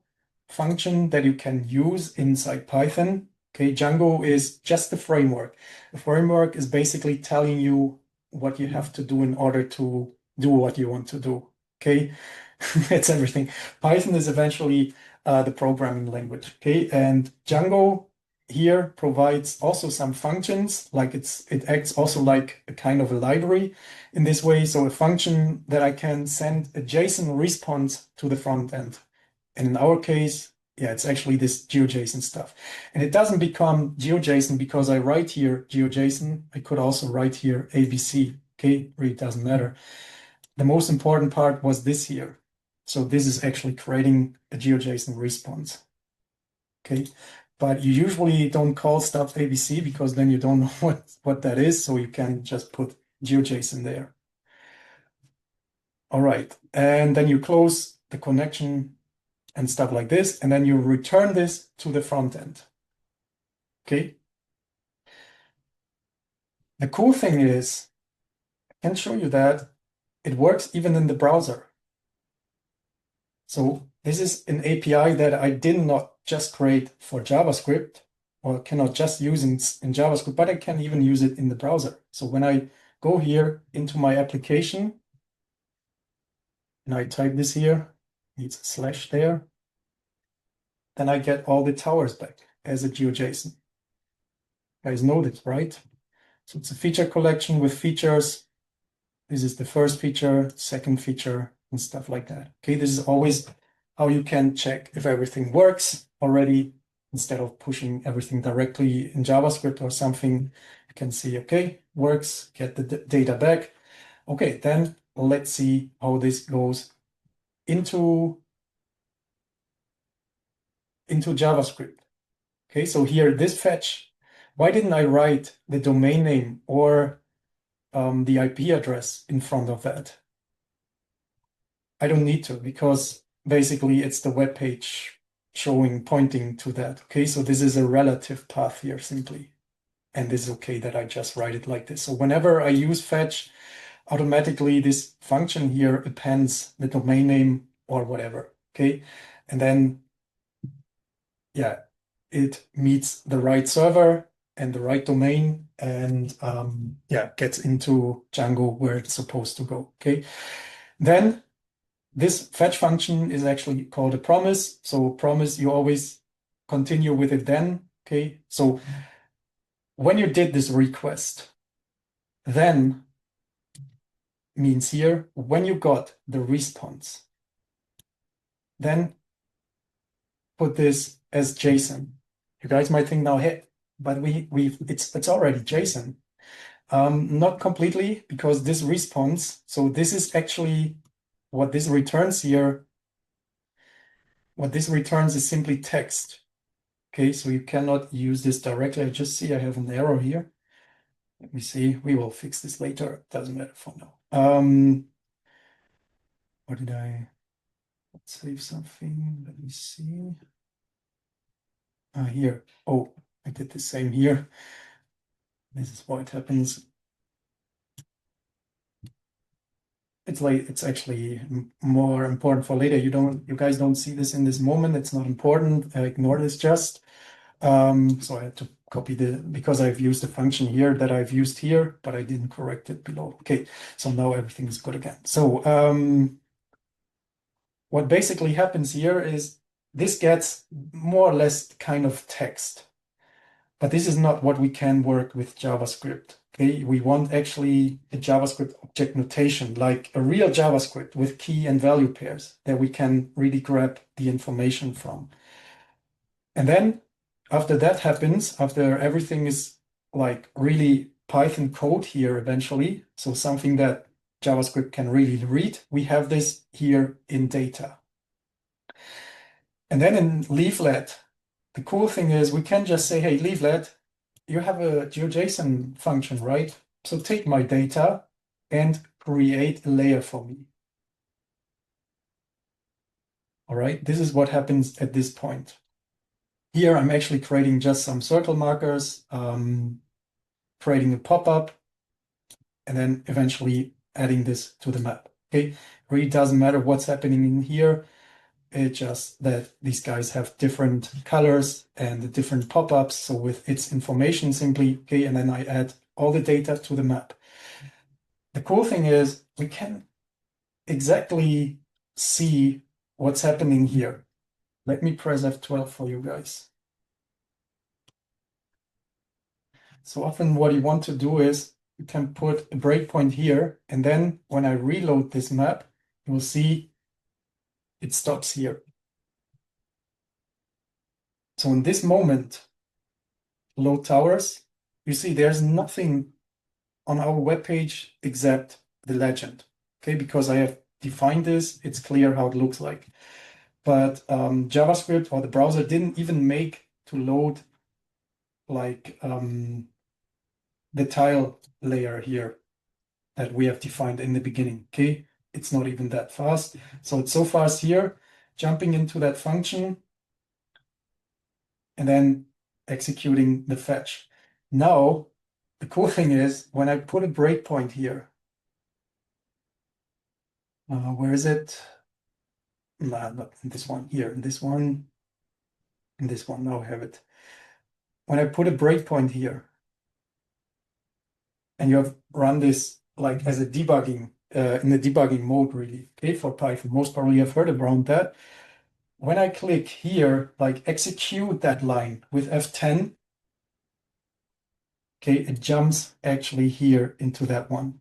function that you can use inside Python. Okay, Django is just a framework. The framework is basically telling you what you have to do in order to do what you want to do. Okay, that's everything. Python is eventually the programming language. Okay, and Django here provides also some functions, like it acts also like a kind of a library in this way. So a function that I can send a JSON response to the front end. And in our case, yeah, it's actually this GeoJSON stuff. And it doesn't become GeoJSON because I write here GeoJSON. I could also write here ABC. Okay, really doesn't matter. the most important part was this here. So this is actually creating a GeoJSON response. Okay, but you usually don't call stuff ABC because then you don't know what that is. So you can just put GeoJSON there. All right, and then you close the connection and stuff like this, and then you return this to the front end. Okay. The cool thing is, I can show you that it works even in the browser. So this is an API that I did not just create for JavaScript, or cannot just use in JavaScript, but I can even use it in the browser. So when I go here into my application, and I type this here, needs a slash there, then I get all the towers back as a GeoJSON. You guys know this, right? So it's a feature collection with features. This is the first feature, second feature, and stuff like that. Okay, this is always how you can check if everything works already. Instead of pushing everything directly in JavaScript or something, you can see, okay, works, get the data back. Okay, then let's see how this goes into JavaScript. Okay, so here, this fetch, why didn't I write the domain name or the IP address in front of that? I don't need to, because basically it's the web page pointing to that. Okay, so this is a relative path here simply. And this is okay that I just write it like this. So whenever I use fetch, automatically this function here appends the domain name or whatever. Okay, and then, yeah, it meets the right server and the right domain, and yeah, gets into Django where it's supposed to go. Okay, then this fetch function is actually called a promise. So promise, you always continue with it then. Okay, so when you did this request, then means here when you got the response, then put this as JSON. You guys might think now, hey, but it's already JSON. Not completely, because this response, so this is actually what this returns here. What this returns is simply text. Okay, so you cannot use this directly. I just see I have an error here. Let me see. We will fix this later. Doesn't matter for now. What did I save something? Let me see. Here. Oh, I did the same here. This is why it happens. It's actually more important for later. You guys don't see this in this moment. It's not important. Ignore this just. So I had to copy because I've used a function here that I've used here, but I didn't correct it below. Okay, so now everything is good again. So what basically happens here is this gets more or less kind of text, but this is not what we can work with JavaScript. Okay, we want actually a JavaScript object notation, like a real JavaScript with key and value pairs that we can really grab the information from. And then after that happens, after everything is like really Python code here eventually, so something that JavaScript can really read, we have this here in data. And then in Leaflet, the cool thing is we can just say, hey, Leaflet, you have a GeoJSON function, right? So take my data and create a layer for me. All right, this is what happens at this point. Here, I'm actually creating just some circle markers, creating a pop-up, and then eventually adding this to the map. Okay, really doesn't matter what's happening in here. It's just that these guys have different colors and different pop-ups. So with its information simply, okay, and then I add all the data to the map. The cool thing is we can exactly see what's happening here. Let me press F12 for you guys. So often what you want to do is you can put a breakpoint here, and then when I reload this map, you will see it stops here. So in this moment, load towers, you see there's nothing on our web page except the legend. okay, because I have defined this, it's clear how it looks like. But JavaScript or the browser didn't even make to load like the tile layer here that we have defined in the beginning, okay? It's not even that fast. So it's so fast here, jumping into that function and then executing the fetch. Now, the cool thing is when I put a breakpoint here, where is it? Nah, not in this one, here, in this one, in this one, now I have it. When I put a breakpoint here, and you have run this like as a debugging, in the debugging mode really, okay, for Python. Most probably you've heard around that. When I click here, like execute that line with F10, okay, it jumps actually here into that one.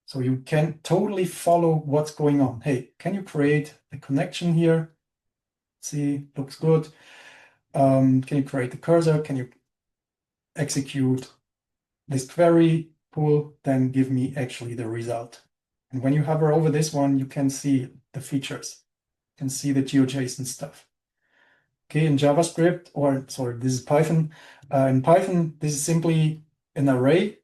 So you can totally follow what's going on. Hey, can you create a connection here? See, looks good. Can you create the cursor? Can you execute this query? Cool, then give me actually the result. And when you hover over this one, you can see the features. You can see the GeoJSON stuff. Okay, in JavaScript, or sorry, this is Python. In Python, this is simply an array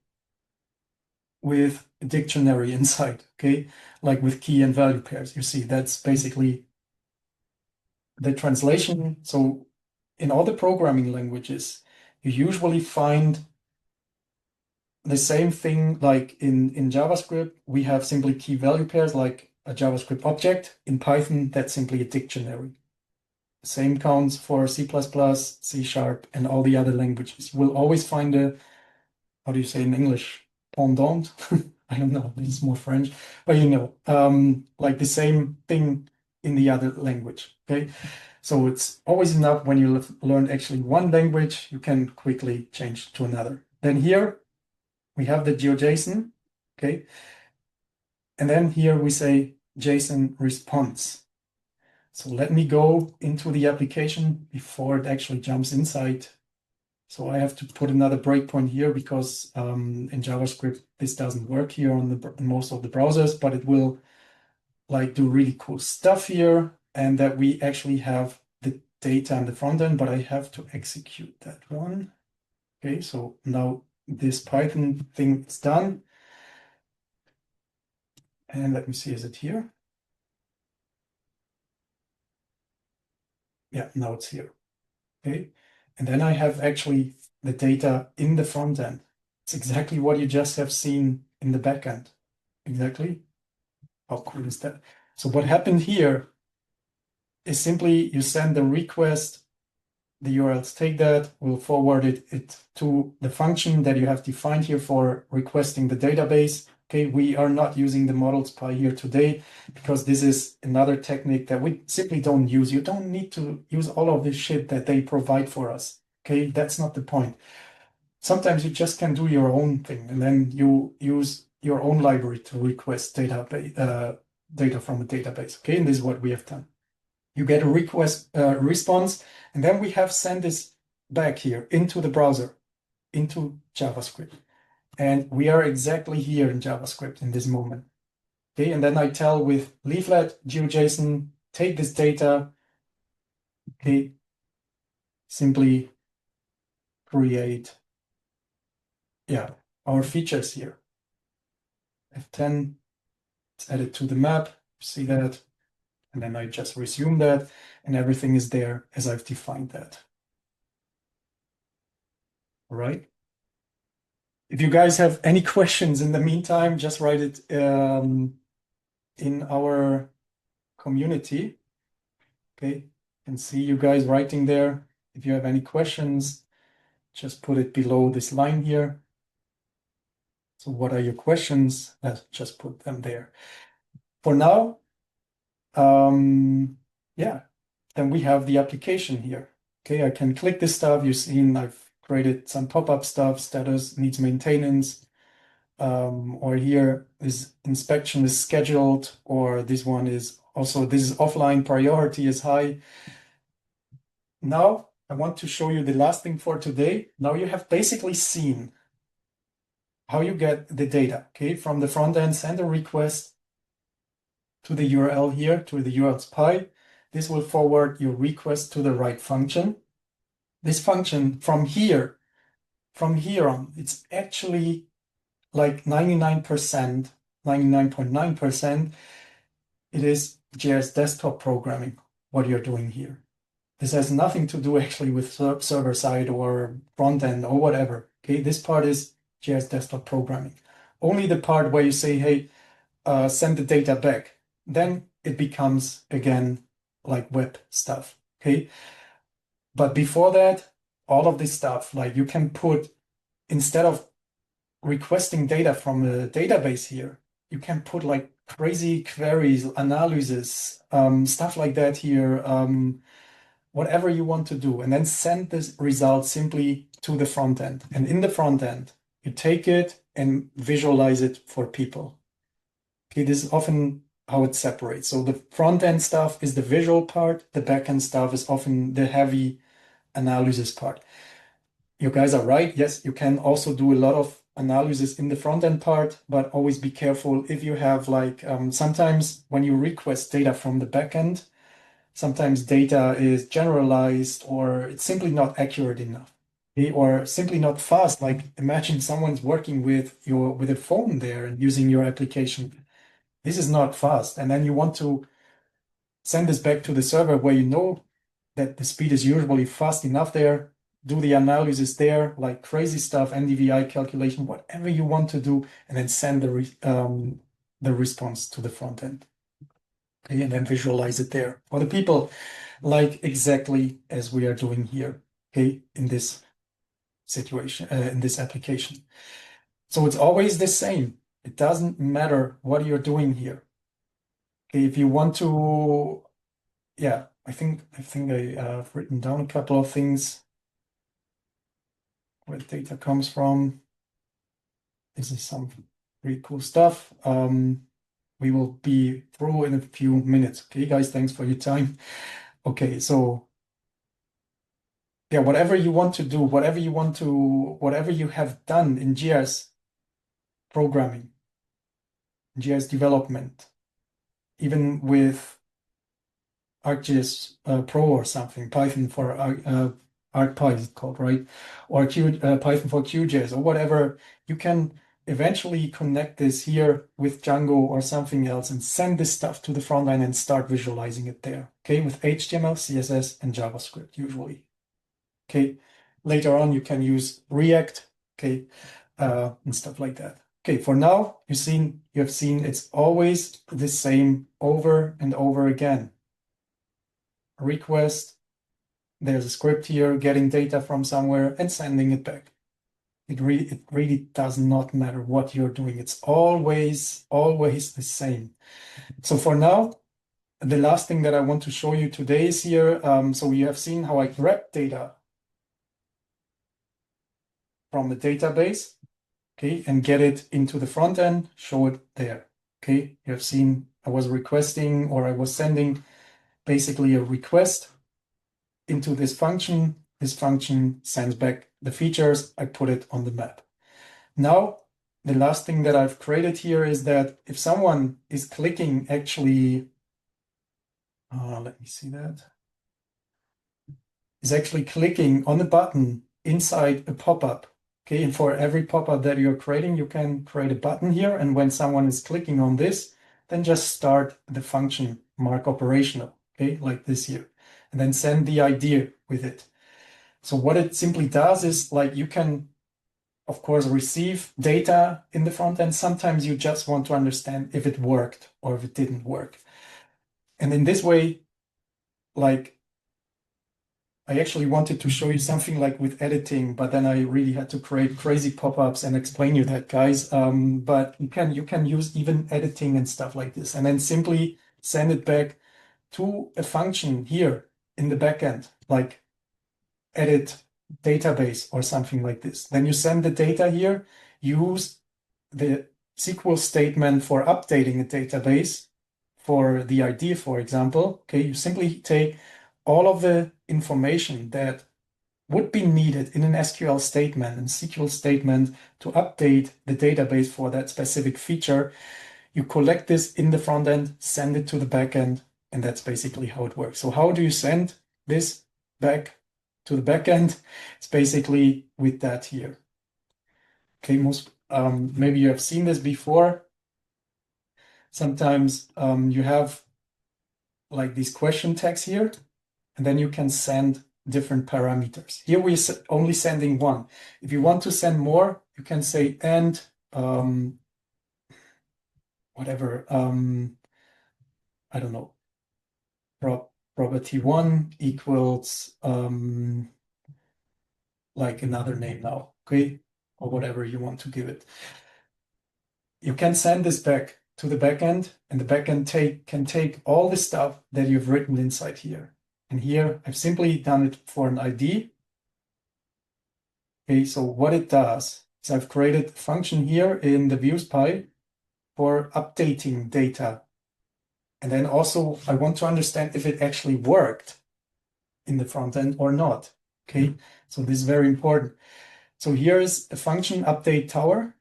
with a dictionary inside, okay? Like with key and value pairs. You see, that's basically the translation. So in all the programming languages, you usually find the same thing like in JavaScript. We have simply key value pairs like a JavaScript object. In Python, that's simply a dictionary. Same counts for C++, C#, and all the other languages. You will always find a, how do you say in English, pendant? I don't know, this is more French, but you know, like the same thing in the other language, okay? So it's always enough when you learn actually one language, you can quickly change to another. Then here we have the GeoJSON, okay? And then here we say JSON response. So let me go into the application before it actually jumps inside. So I have to put another breakpoint here because in JavaScript, this doesn't work here on most of the browsers, but it will like do really cool stuff here, and that we actually have the data in the front end, but I have to execute that one. Okay, so now this Python thing is done. And let me see, is it here? Yeah, now it's here. Okay, and then I have actually the data in the front end. It's exactly what you just have seen in the backend. Exactly. How cool is that? So what happened here is simply you send the request, the URLs take that, we'll forward it to the function that you have defined here for requesting the database. Okay, we are not using the models py here today because this is another technique that we simply don't use. You don't need to use all of this shit that they provide for us. Okay, that's not the point. Sometimes you just can do your own thing and then you use your own library to request data from a database. Okay, and this is what we have done. You get a request response, and then we have sent this back here into the browser, into JavaScript. And we are exactly here in JavaScript in this moment. Okay, and then I tell with Leaflet, GeoJSON, take this data, okay, simply create, yeah, our features here. F10, it's added to the map, see that, and then I just resume that, and everything is there as I've defined that. All right. If you guys have any questions in the meantime, just write it in our community. Okay, and see you guys writing there. If you have any questions, just put it below this line here. So what are your questions? Just put them there. For now, yeah, then we have the application here. Okay, I can click this stuff. You've seen I've created some pop-up stuff, status needs maintenance, or here this inspection is scheduled, or this one is also, this is offline, priority is high. Now I want to show you the last thing for today. Now you have basically seen how you get the data. Okay, from the front end, send a request to the URL here, to the URL's pi. This will forward your request to the right function. This function from here on, it's actually like 99%, 99.9%, it is JS desktop programming, what you're doing here. This has nothing to do actually with server side or front end or whatever. Okay, this part is JS desktop programming. Only the part where you say, hey, send the data back, then it becomes again like web stuff. Okay, but before that, all of this stuff, like you can put, instead of requesting data from a database here, you can put like crazy queries, analysis, stuff like that here, whatever you want to do, and then send this result simply to the front end. And in the front end, you take it and visualize it for people. Okay, this is often how it separates. So the front end stuff is the visual part, the back end stuff is often the heavy analysis part. You guys are right. Yes, you can also do a lot of analysis in the front end part, but always be careful if you have like sometimes when you request data from the back end, sometimes data is generalized or it's simply not accurate enough, okay? Or simply not fast. Like imagine someone's working with a phone there and using your application. This is not fast. And then you want to send this back to the server where you know that the speed is usually fast enough there, do the analysis there, like crazy stuff, NDVI calculation, whatever you want to do, and then send the response to the front end. Okay, and then visualize it there for the people, like exactly as we are doing here, okay, in this situation, in this application. So it's always the same. It doesn't matter what you're doing here. Okay, if you want to, yeah, I think I've written down a couple of things where data comes from. This is some pretty cool stuff. We will be through in a few minutes. Okay, guys, thanks for your time. Okay, so yeah, whatever you want to do, whatever you have done in JS programming, JS development, even with ArcGIS Pro or something, Python for ArcPy is it called, right? Or Python for QGIS or whatever, you can eventually connect this here with Django or something else and send this stuff to the front end and start visualizing it there, okay, with HTML, CSS, and JavaScript usually. Okay, later on you can use React, okay, and stuff like that. Okay, for now, you have seen it's always the same over and over again. Request, there's a script here, getting data from somewhere and sending it back. It really does not matter what you're doing. It's always the same. So for now, the last thing that I want to show you today is here. So you have seen how I grab data from the database, okay, and get it into the front end, show it there. Okay, you have seen I was requesting or I was sending basically a request into this function. This function sends back the features. I put it on the map. Now, the last thing that I've created here is that if someone is clicking actually, let me see that, is actually clicking on the button inside a pop-up. Okay, and for every pop-up that you're creating, you can create a button here. And when someone is clicking on this, then just start the function mark operational, okay, like this here, and then send the ID with it. So what it simply does is like you can, of course, receive data in the front end. Sometimes you just want to understand if it worked or if it didn't work. And in this way, like I actually wanted to show you something like with editing, but then I really had to create crazy pop-ups and explain you that, guys. But you can use even editing and stuff like this, and then simply send it back to a function here in the backend, like edit database or something like this. Then you send the data here, use the SQL statement for updating a database for the ID, for example. Okay, you simply take all of the information that would be needed in an SQL statement and SQL statement to update the database for that specific feature, you collect this in the front end, send it to the back end, and that's basically how it works. So how do you send this back to the back end? It's basically with that here. Okay, maybe you have seen this before. Sometimes you have like these question tags here, and then you can send different parameters. Here we're only sending one. If you want to send more, you can say and whatever, I don't know, property 1 equals like another name now, okay? Or whatever you want to give it. You can send this back to the backend, and the backend can take all the stuff that you've written inside here. And here I've simply done it for an ID. Okay, so what it does is I've created a function here in the views.py for updating data. And then also I want to understand if it actually worked in the front end or not. Okay, so this is very important. So here's a function update tower.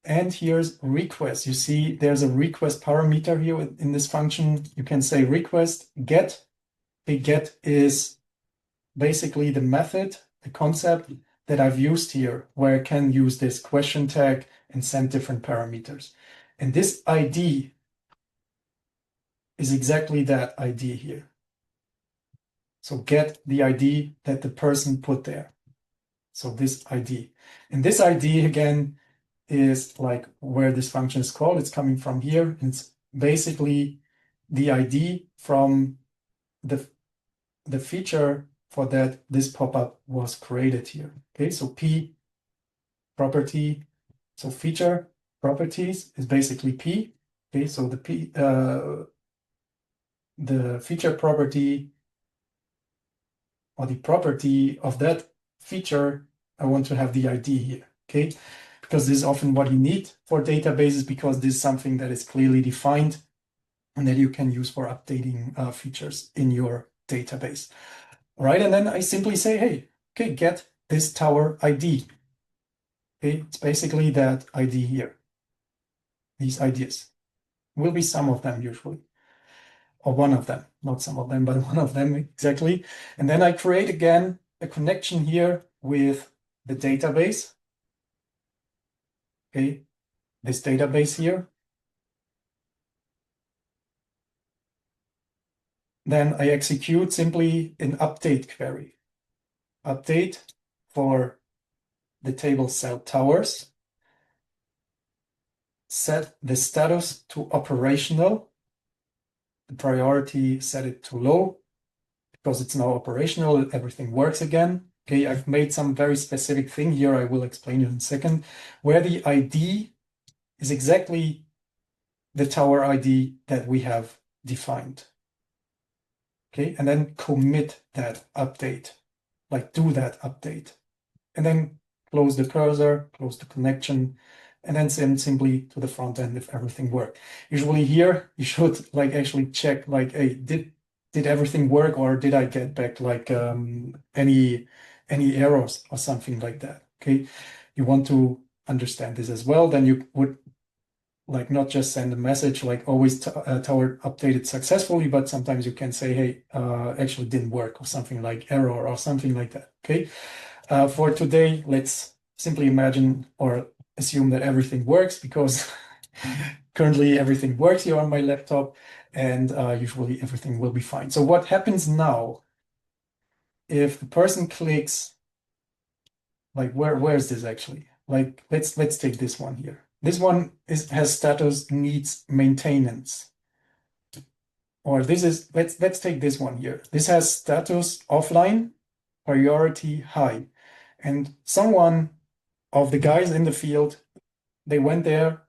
And here's request. You see there's a request parameter here in this function. You can say request get. The get is basically the method, the concept that I've used here, where I can use this question tag and send different parameters. And this ID is exactly that ID here. So get the ID that the person put there. So this ID. And this ID again is like where this function is called. It's coming from here. And it's basically the ID from the feature for that this pop-up was created here. Okay, so P property, so feature properties is basically P. Okay, so the feature property or the property of that feature, I want to have the ID here. Okay, because this is often what you need for databases, because this is something that is clearly defined and that you can use for updating features in your database. All right, and then I simply say, hey, okay, get this tower ID. Okay, it's basically that ID here. These IDs will be some of them usually, or one of them, not some of them, but one of them exactly. And then I create again a connection here with the database. Okay, this database here. Then I execute simply an update query. Update for the table cell towers. Set the status to operational. The priority, set it to low because it's now operational. Everything works again. Okay, I've made some very specific thing here. I will explain you in a second, where the ID is exactly the tower ID that we have defined. Okay, and then commit that update, like do that update, and then close the cursor, close the connection, and then send simply to the front end if everything worked. Usually here, you should like actually check like, hey, did everything work, or did I get back like any errors or something like that? Okay, you want to understand this as well. Then you would like not just send a message like always tower updated successfully, but sometimes you can say, hey, actually didn't work, or something like error or something like that. Okay, for today, let's simply imagine or assume that everything works, because currently everything works here on my laptop, and usually everything will be fine. So what happens now if the person clicks, like where is this actually? Like let's take this one here. This one has status needs maintenance. Or this is, let's take this one here. This has status offline, priority high. And someone of the guys in the field, they went there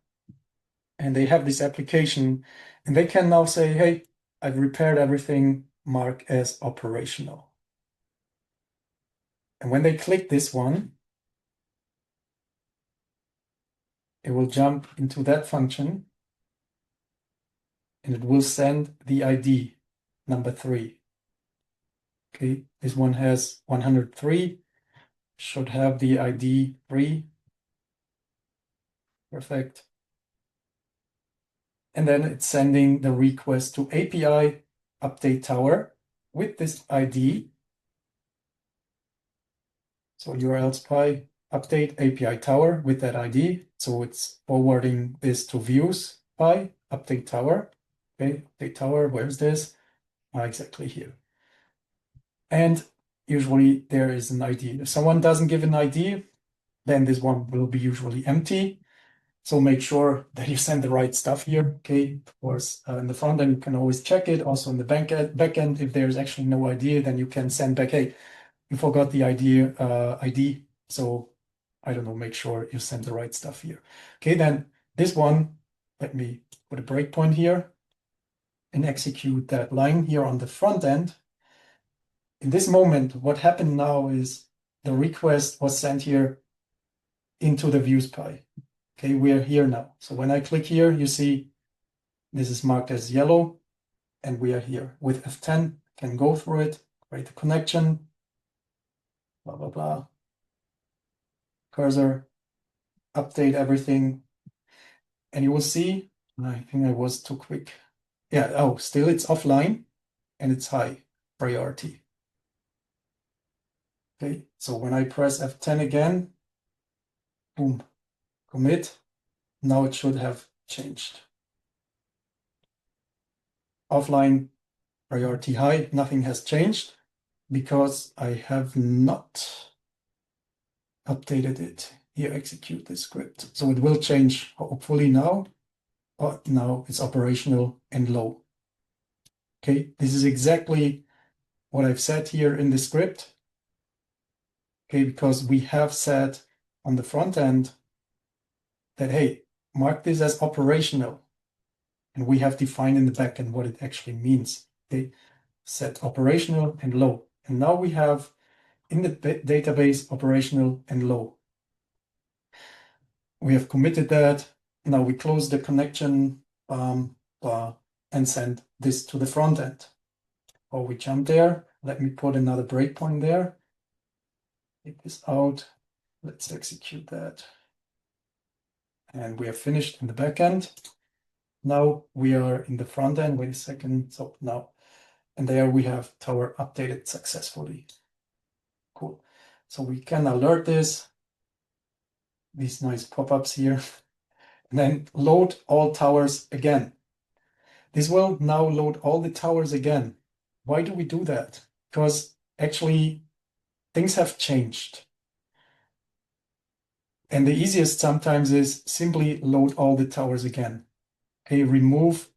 and they have this application, and they can now say, hey, I've repaired everything, mark as operational. And when they click this one, it will jump into that function, and it will send the ID number 3. Okay, this one has 103, should have the ID 3. Perfect. And then it's sending the request to API update tower with this ID. So URL-spy update API tower with that ID. So it's forwarding this to views by update tower. Okay, update tower, where's this? Exactly here. And usually there is an ID. If someone doesn't give an ID, then this one will be usually empty. So make sure that you send the right stuff here. Okay, of course, in the front end, you can always check it. Also in the backend, if there's actually no ID, then you can send back, hey, you forgot the ID. So I don't know, make sure you send the right stuff here. Okay, then this one, let me put a breakpoint here and execute that line here on the front end. In this moment, what happened now is the request was sent here into the views pie. Okay, we're here now. So when I click here, you see this is marked as yellow and we are here. With F10, can go through it, create a connection, blah, blah, blah. Cursor, update everything. And you will see, I think I was too quick. Yeah, oh, still it's offline and it's high priority. Okay, so when I press F10 again, boom, commit. Now it should have changed. Offline, priority high, nothing has changed because I have not updated it. Here, execute this script. So it will change hopefully now, but now it's operational and low. Okay, this is exactly what I've said here in the script. Okay, because we have said on the front end that, hey, mark this as operational. And we have defined in the backend what it actually means. Okay, set operational and low. And now we have in the database operational and low. We have committed that. Now we close the connection and send this to the front end. Or we jump there. Let me put another breakpoint there. Take this out. Let's execute that. And we are finished in the backend. Now we are in the front end. Wait a second. So now, and there we have tower updated successfully. Cool. So we can alert this, these nice pop-ups here, and then load all towers again. This will now load all the towers again. Why do we do that? Because actually things have changed. And the easiest sometimes is simply load all the towers again. Okay, remove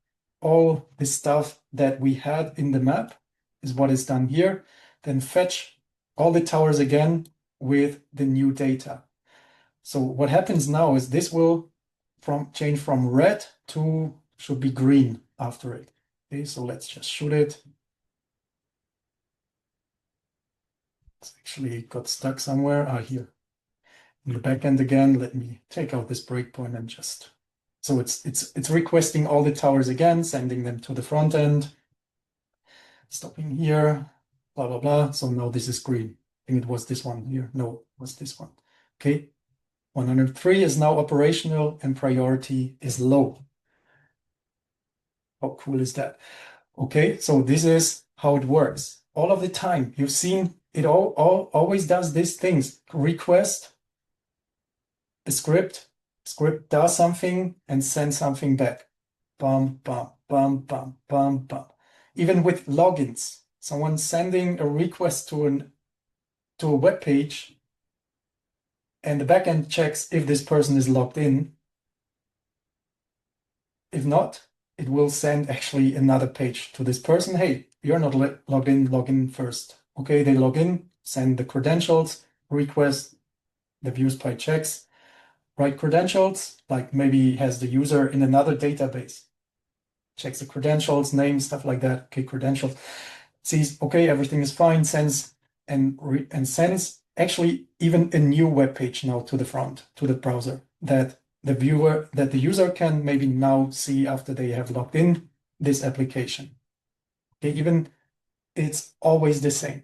all the stuff that we had in the map is what is done here. Then fetch all the towers again with the new data. So what happens now is this will change from red to should be green after it. Okay, so let's just shoot it. It's actually got stuck somewhere. Here. In the backend again, let me take out this breakpoint and just, so it's requesting all the towers again, sending them to the front end, stopping here, blah, blah, blah. So now this is green. I think it was this one here. No, it was this one. Okay. 103 is now operational and priority is low. How cool is that? Okay, so this is how it works. All of the time, you've seen it always does these things. Request a script does something and sends something back. Bum, bum, bum, bum, bum, bum. Even with logins, someone sending a request to a web page and the backend checks if this person is logged in. If not, it will send actually another page to this person. Hey, you're not logged in, log in first. Okay, they log in, send the credentials, request, the views by checks, write credentials, like maybe has the user in another database, checks the credentials, name, stuff like that. Okay, credentials, sees, okay, everything is fine, sends and sends actually even a new web page now to the front, to the browser that the user can maybe now see after they have logged in this application. Okay, even it's always the same.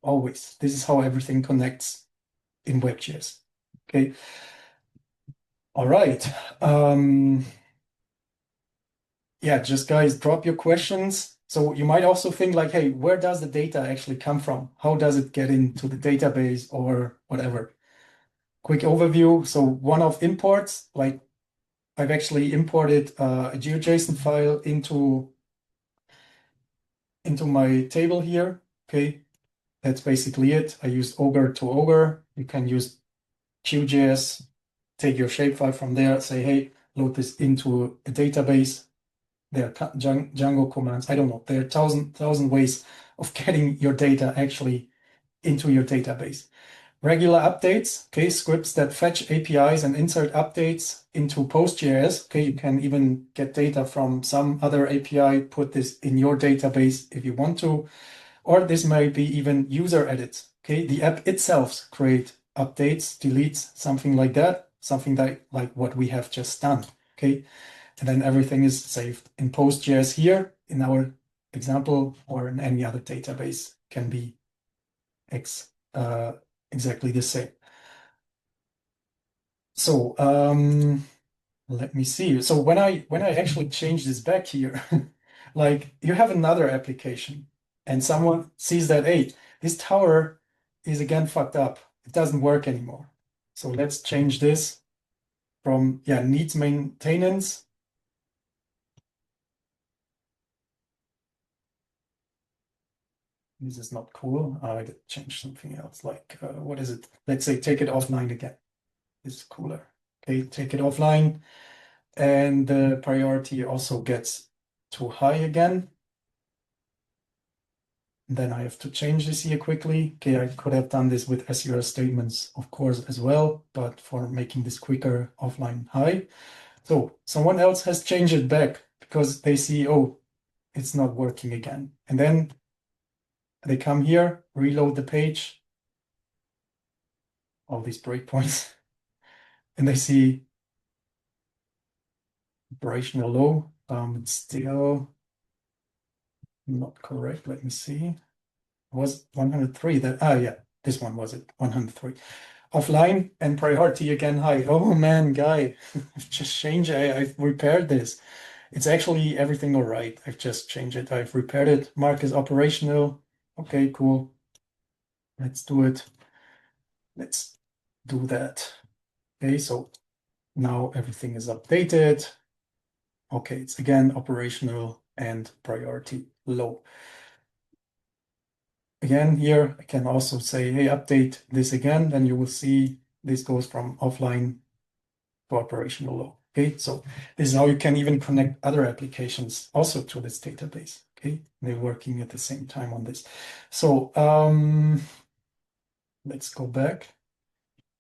always. This is how everything connects in WebGIS. Okay. All right. Yeah, just guys, drop your questions. So you might also think like, hey, where does the data actually come from? How does it get into the database or whatever? Quick overview. So one of imports, like I've actually imported a GeoJSON file into my table here. Okay, that's basically it. I used Ogre to Ogre. You can use QGIS, take your shapefile from there, say, hey, load this into a database. There are Django commands. I don't know. There are thousand ways of getting your data actually into your database. Regular updates, okay, scripts that fetch APIs and insert updates into PostGIS. Okay, you can even get data from some other API, put this in your database if you want to, or this may be even user edits. Okay, the app itself create updates, deletes, something like that, something that like what we have just done. Okay, and then everything is saved in PostGIS here in our example or in any other database can be exactly the same. So let me see. So when I actually change this back here, like you have another application and someone sees that, hey, this tower is again fucked up. It doesn't work anymore. So let's change this from, yeah, needs maintenance. This is not cool. I did change something else. Like, what is it? Let's say take it offline again. This is cooler. Okay, take it offline. And the priority also gets too high again. Then I have to change this here quickly. Okay, I could have done this with SUR statements, of course, as well, but for making this quicker, offline high. So someone else has changed it back because they see, oh, it's not working again. And then they come here, reload the page, all these breakpoints, and they see operational low. It's still not correct. Let me see. It was 103 that, yeah, this one was it, 103. Offline and priority again high. Oh man, guy, I've just changed it. I've repaired this. It's actually everything all right. I've just changed it. I've repaired it. Mark is operational. Okay, cool. Let's do it. Let's do that. Okay, so now everything is updated. Okay, it's again operational and priority low. Again, here I can also say, hey, update this again. Then you will see this goes from offline to operational low. Okay, so this is how you can even connect other applications also to this database. Okay, they're working at the same time on this. So let's go back.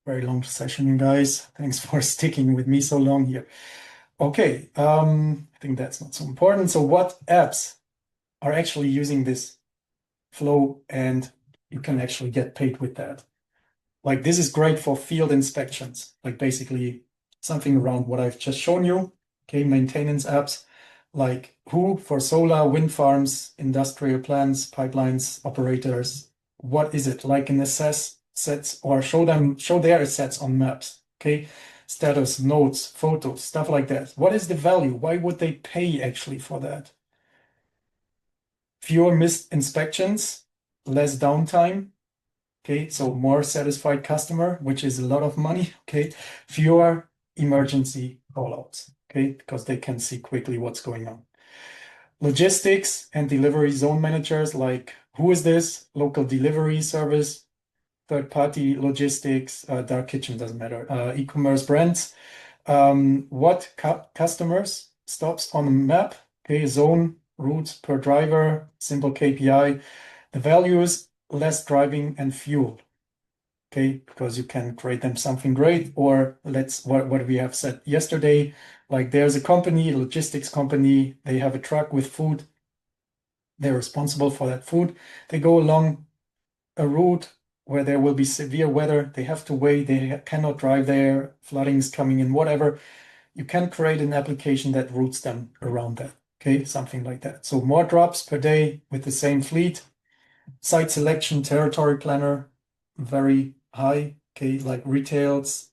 Very long session, guys. Thanks for sticking with me so long here. Okay, I think that's not so important. So what apps are actually using this flow and you can actually get paid with that? Like this is great for field inspections, like basically something around what I've just shown you. Okay, maintenance apps like who for solar, wind farms, industrial plants, pipelines, operators. What is it? Like an assess sets or show their assets on maps. Okay, status, notes, photos, stuff like that. What is the value? Why would they pay actually for that? Fewer missed inspections, less downtime. Okay, so more satisfied customer, which is a lot of money. Okay, fewer emergency callouts. Okay, because they can see quickly what's going on. Logistics and delivery zone managers, like who is this? Local delivery service, third-party logistics, dark kitchen, doesn't matter. E-commerce brands. What customers stops on the map? Okay, zone, routes per driver, simple KPI. The values, less driving and fuel. Okay, because you can create them something great, or what we have said yesterday, like there's a company, a logistics company, they have a truck with food, they're responsible for that food. They go along a route where there will be severe weather, they have to wait, they cannot drive there, flooding is coming in, whatever. You can create an application that routes them around that. Okay, something like that. So more drops per day with the same fleet. Site selection, territory planner, very high. Okay, like retails,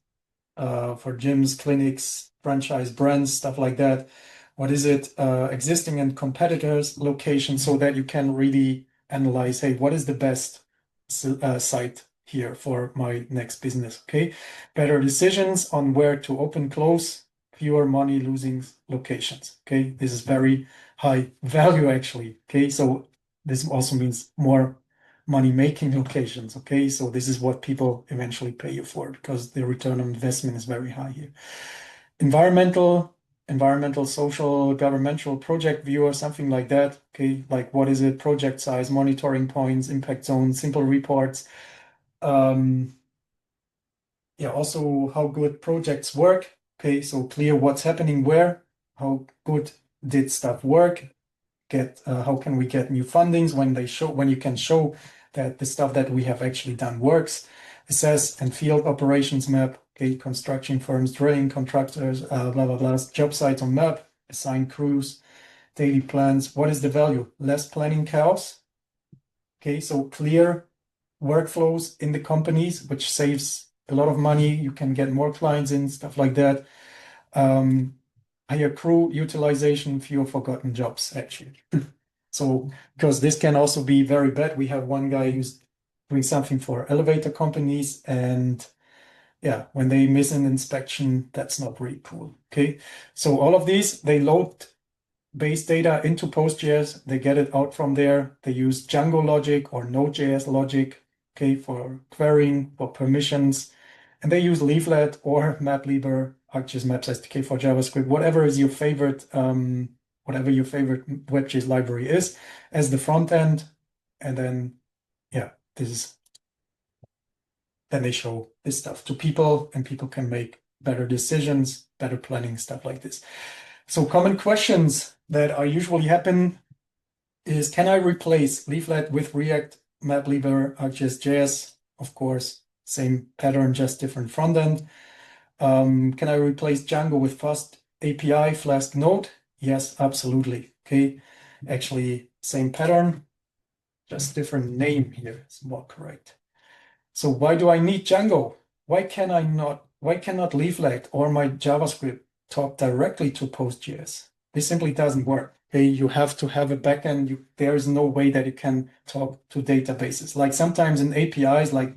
for gyms, clinics, franchise brands, stuff like that. What is it? Existing and competitors location so that you can really analyze, hey, what is the best site here for my next business? Okay. Better decisions on where to open, close, fewer money losing locations. Okay. This is very high value actually. Okay. So this also means more money making locations. Okay, so this is what people eventually pay you for because the return on investment is very high here. Environmental, social, governmental project view or something like that. Okay, like what is it? Project size, monitoring points, impact zones, simple reports. Yeah, also how good projects work. Okay, so clear what's happening where, how good did stuff work, how can we get new fundings when you can show that the stuff that we have actually done works. Assess and field operations map, okay, construction firms, drilling contractors, blah blah blah, job sites on map, assign crews, daily plans. What is the value? Less planning chaos. Okay, so clear workflows in the companies, which saves a lot of money. You can get more clients in, stuff like that. Higher crew utilization, fewer forgotten jobs, actually. So, because this can also be very bad. We have one guy who's doing something for elevator companies, and yeah, when they miss an inspection, that's not really cool. Okay, so all of these, they load base data into PostGIS, they get it out from there. They use Django logic or Node.js logic, okay, for querying, for permissions, and they use Leaflet or MapLibre, ArcGIS Maps SDK for JavaScript, whatever is your favorite, whatever your favorite WebGIS library is, as the front end, and then yeah, then they show this stuff to people, and people can make better decisions, better planning, stuff like this. So common questions that are usually happen is, can I replace Leaflet with React, MapLibre, ArcGIS JS? Of course, same pattern, just different front end. Can I replace Django with FastAPI, Flask Node? Yes, absolutely. Okay, actually same pattern, just different name here is more correct. So why do I need Django? Why cannot Leaflet or my JavaScript talk directly to PostGIS? This simply doesn't work. Okay, you have to have a backend. There is no way that you can talk to databases. Like sometimes in APIs, like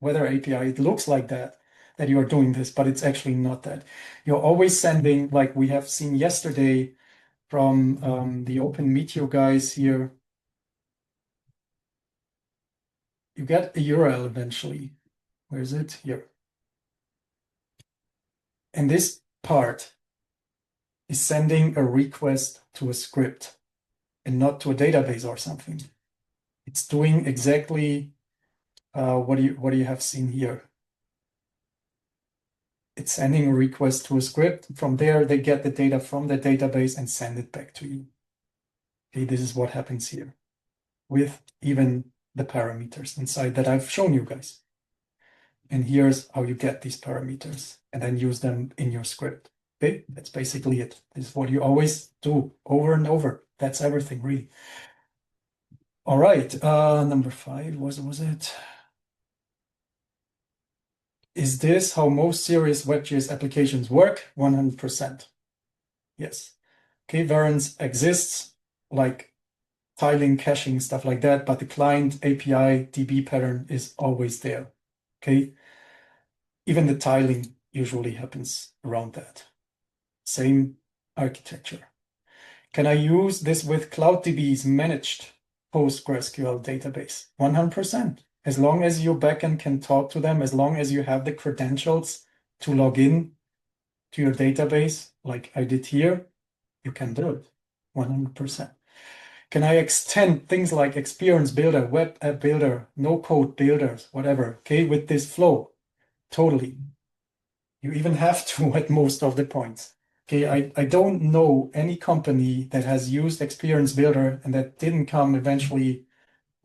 Weather API, it looks like that you are doing this, but it's actually not that. You're always sending, like we have seen yesterday from the Open Meteor guys here. You get a URL eventually. Where is it? Here. And this part is sending a request to a script and not to a database or something. It's doing exactly what do you have seen here. It's sending a request to a script. From there, they get the data from the database and send it back to you. Okay, this is what happens here with even the parameters inside that I've shown you guys. And here's how you get these parameters and then use them in your script. Okay, that's basically it. This is what you always do over and over. That's everything, really. All right, number 5, was it? Is this how most serious WebGIS applications work? 100%. Yes. Okay, variance exists, like tiling, caching, stuff like that, but the client API DB pattern is always there. Okay, even the tiling usually happens around that. Same architecture. Can I use this with CloudDB's managed PostgreSQL database? 100%. As long as your backend can talk to them, as long as you have the credentials to log in to your database, like I did here, you can do it. 100%. Can I extend things like Experience Builder, Web App Builder, no-code builders, whatever, okay, with this flow? Totally. You even have to at most of the points. Okay, I don't know any company that has used Experience Builder and that didn't come eventually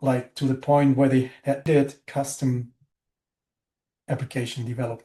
like to the point where they did custom application development.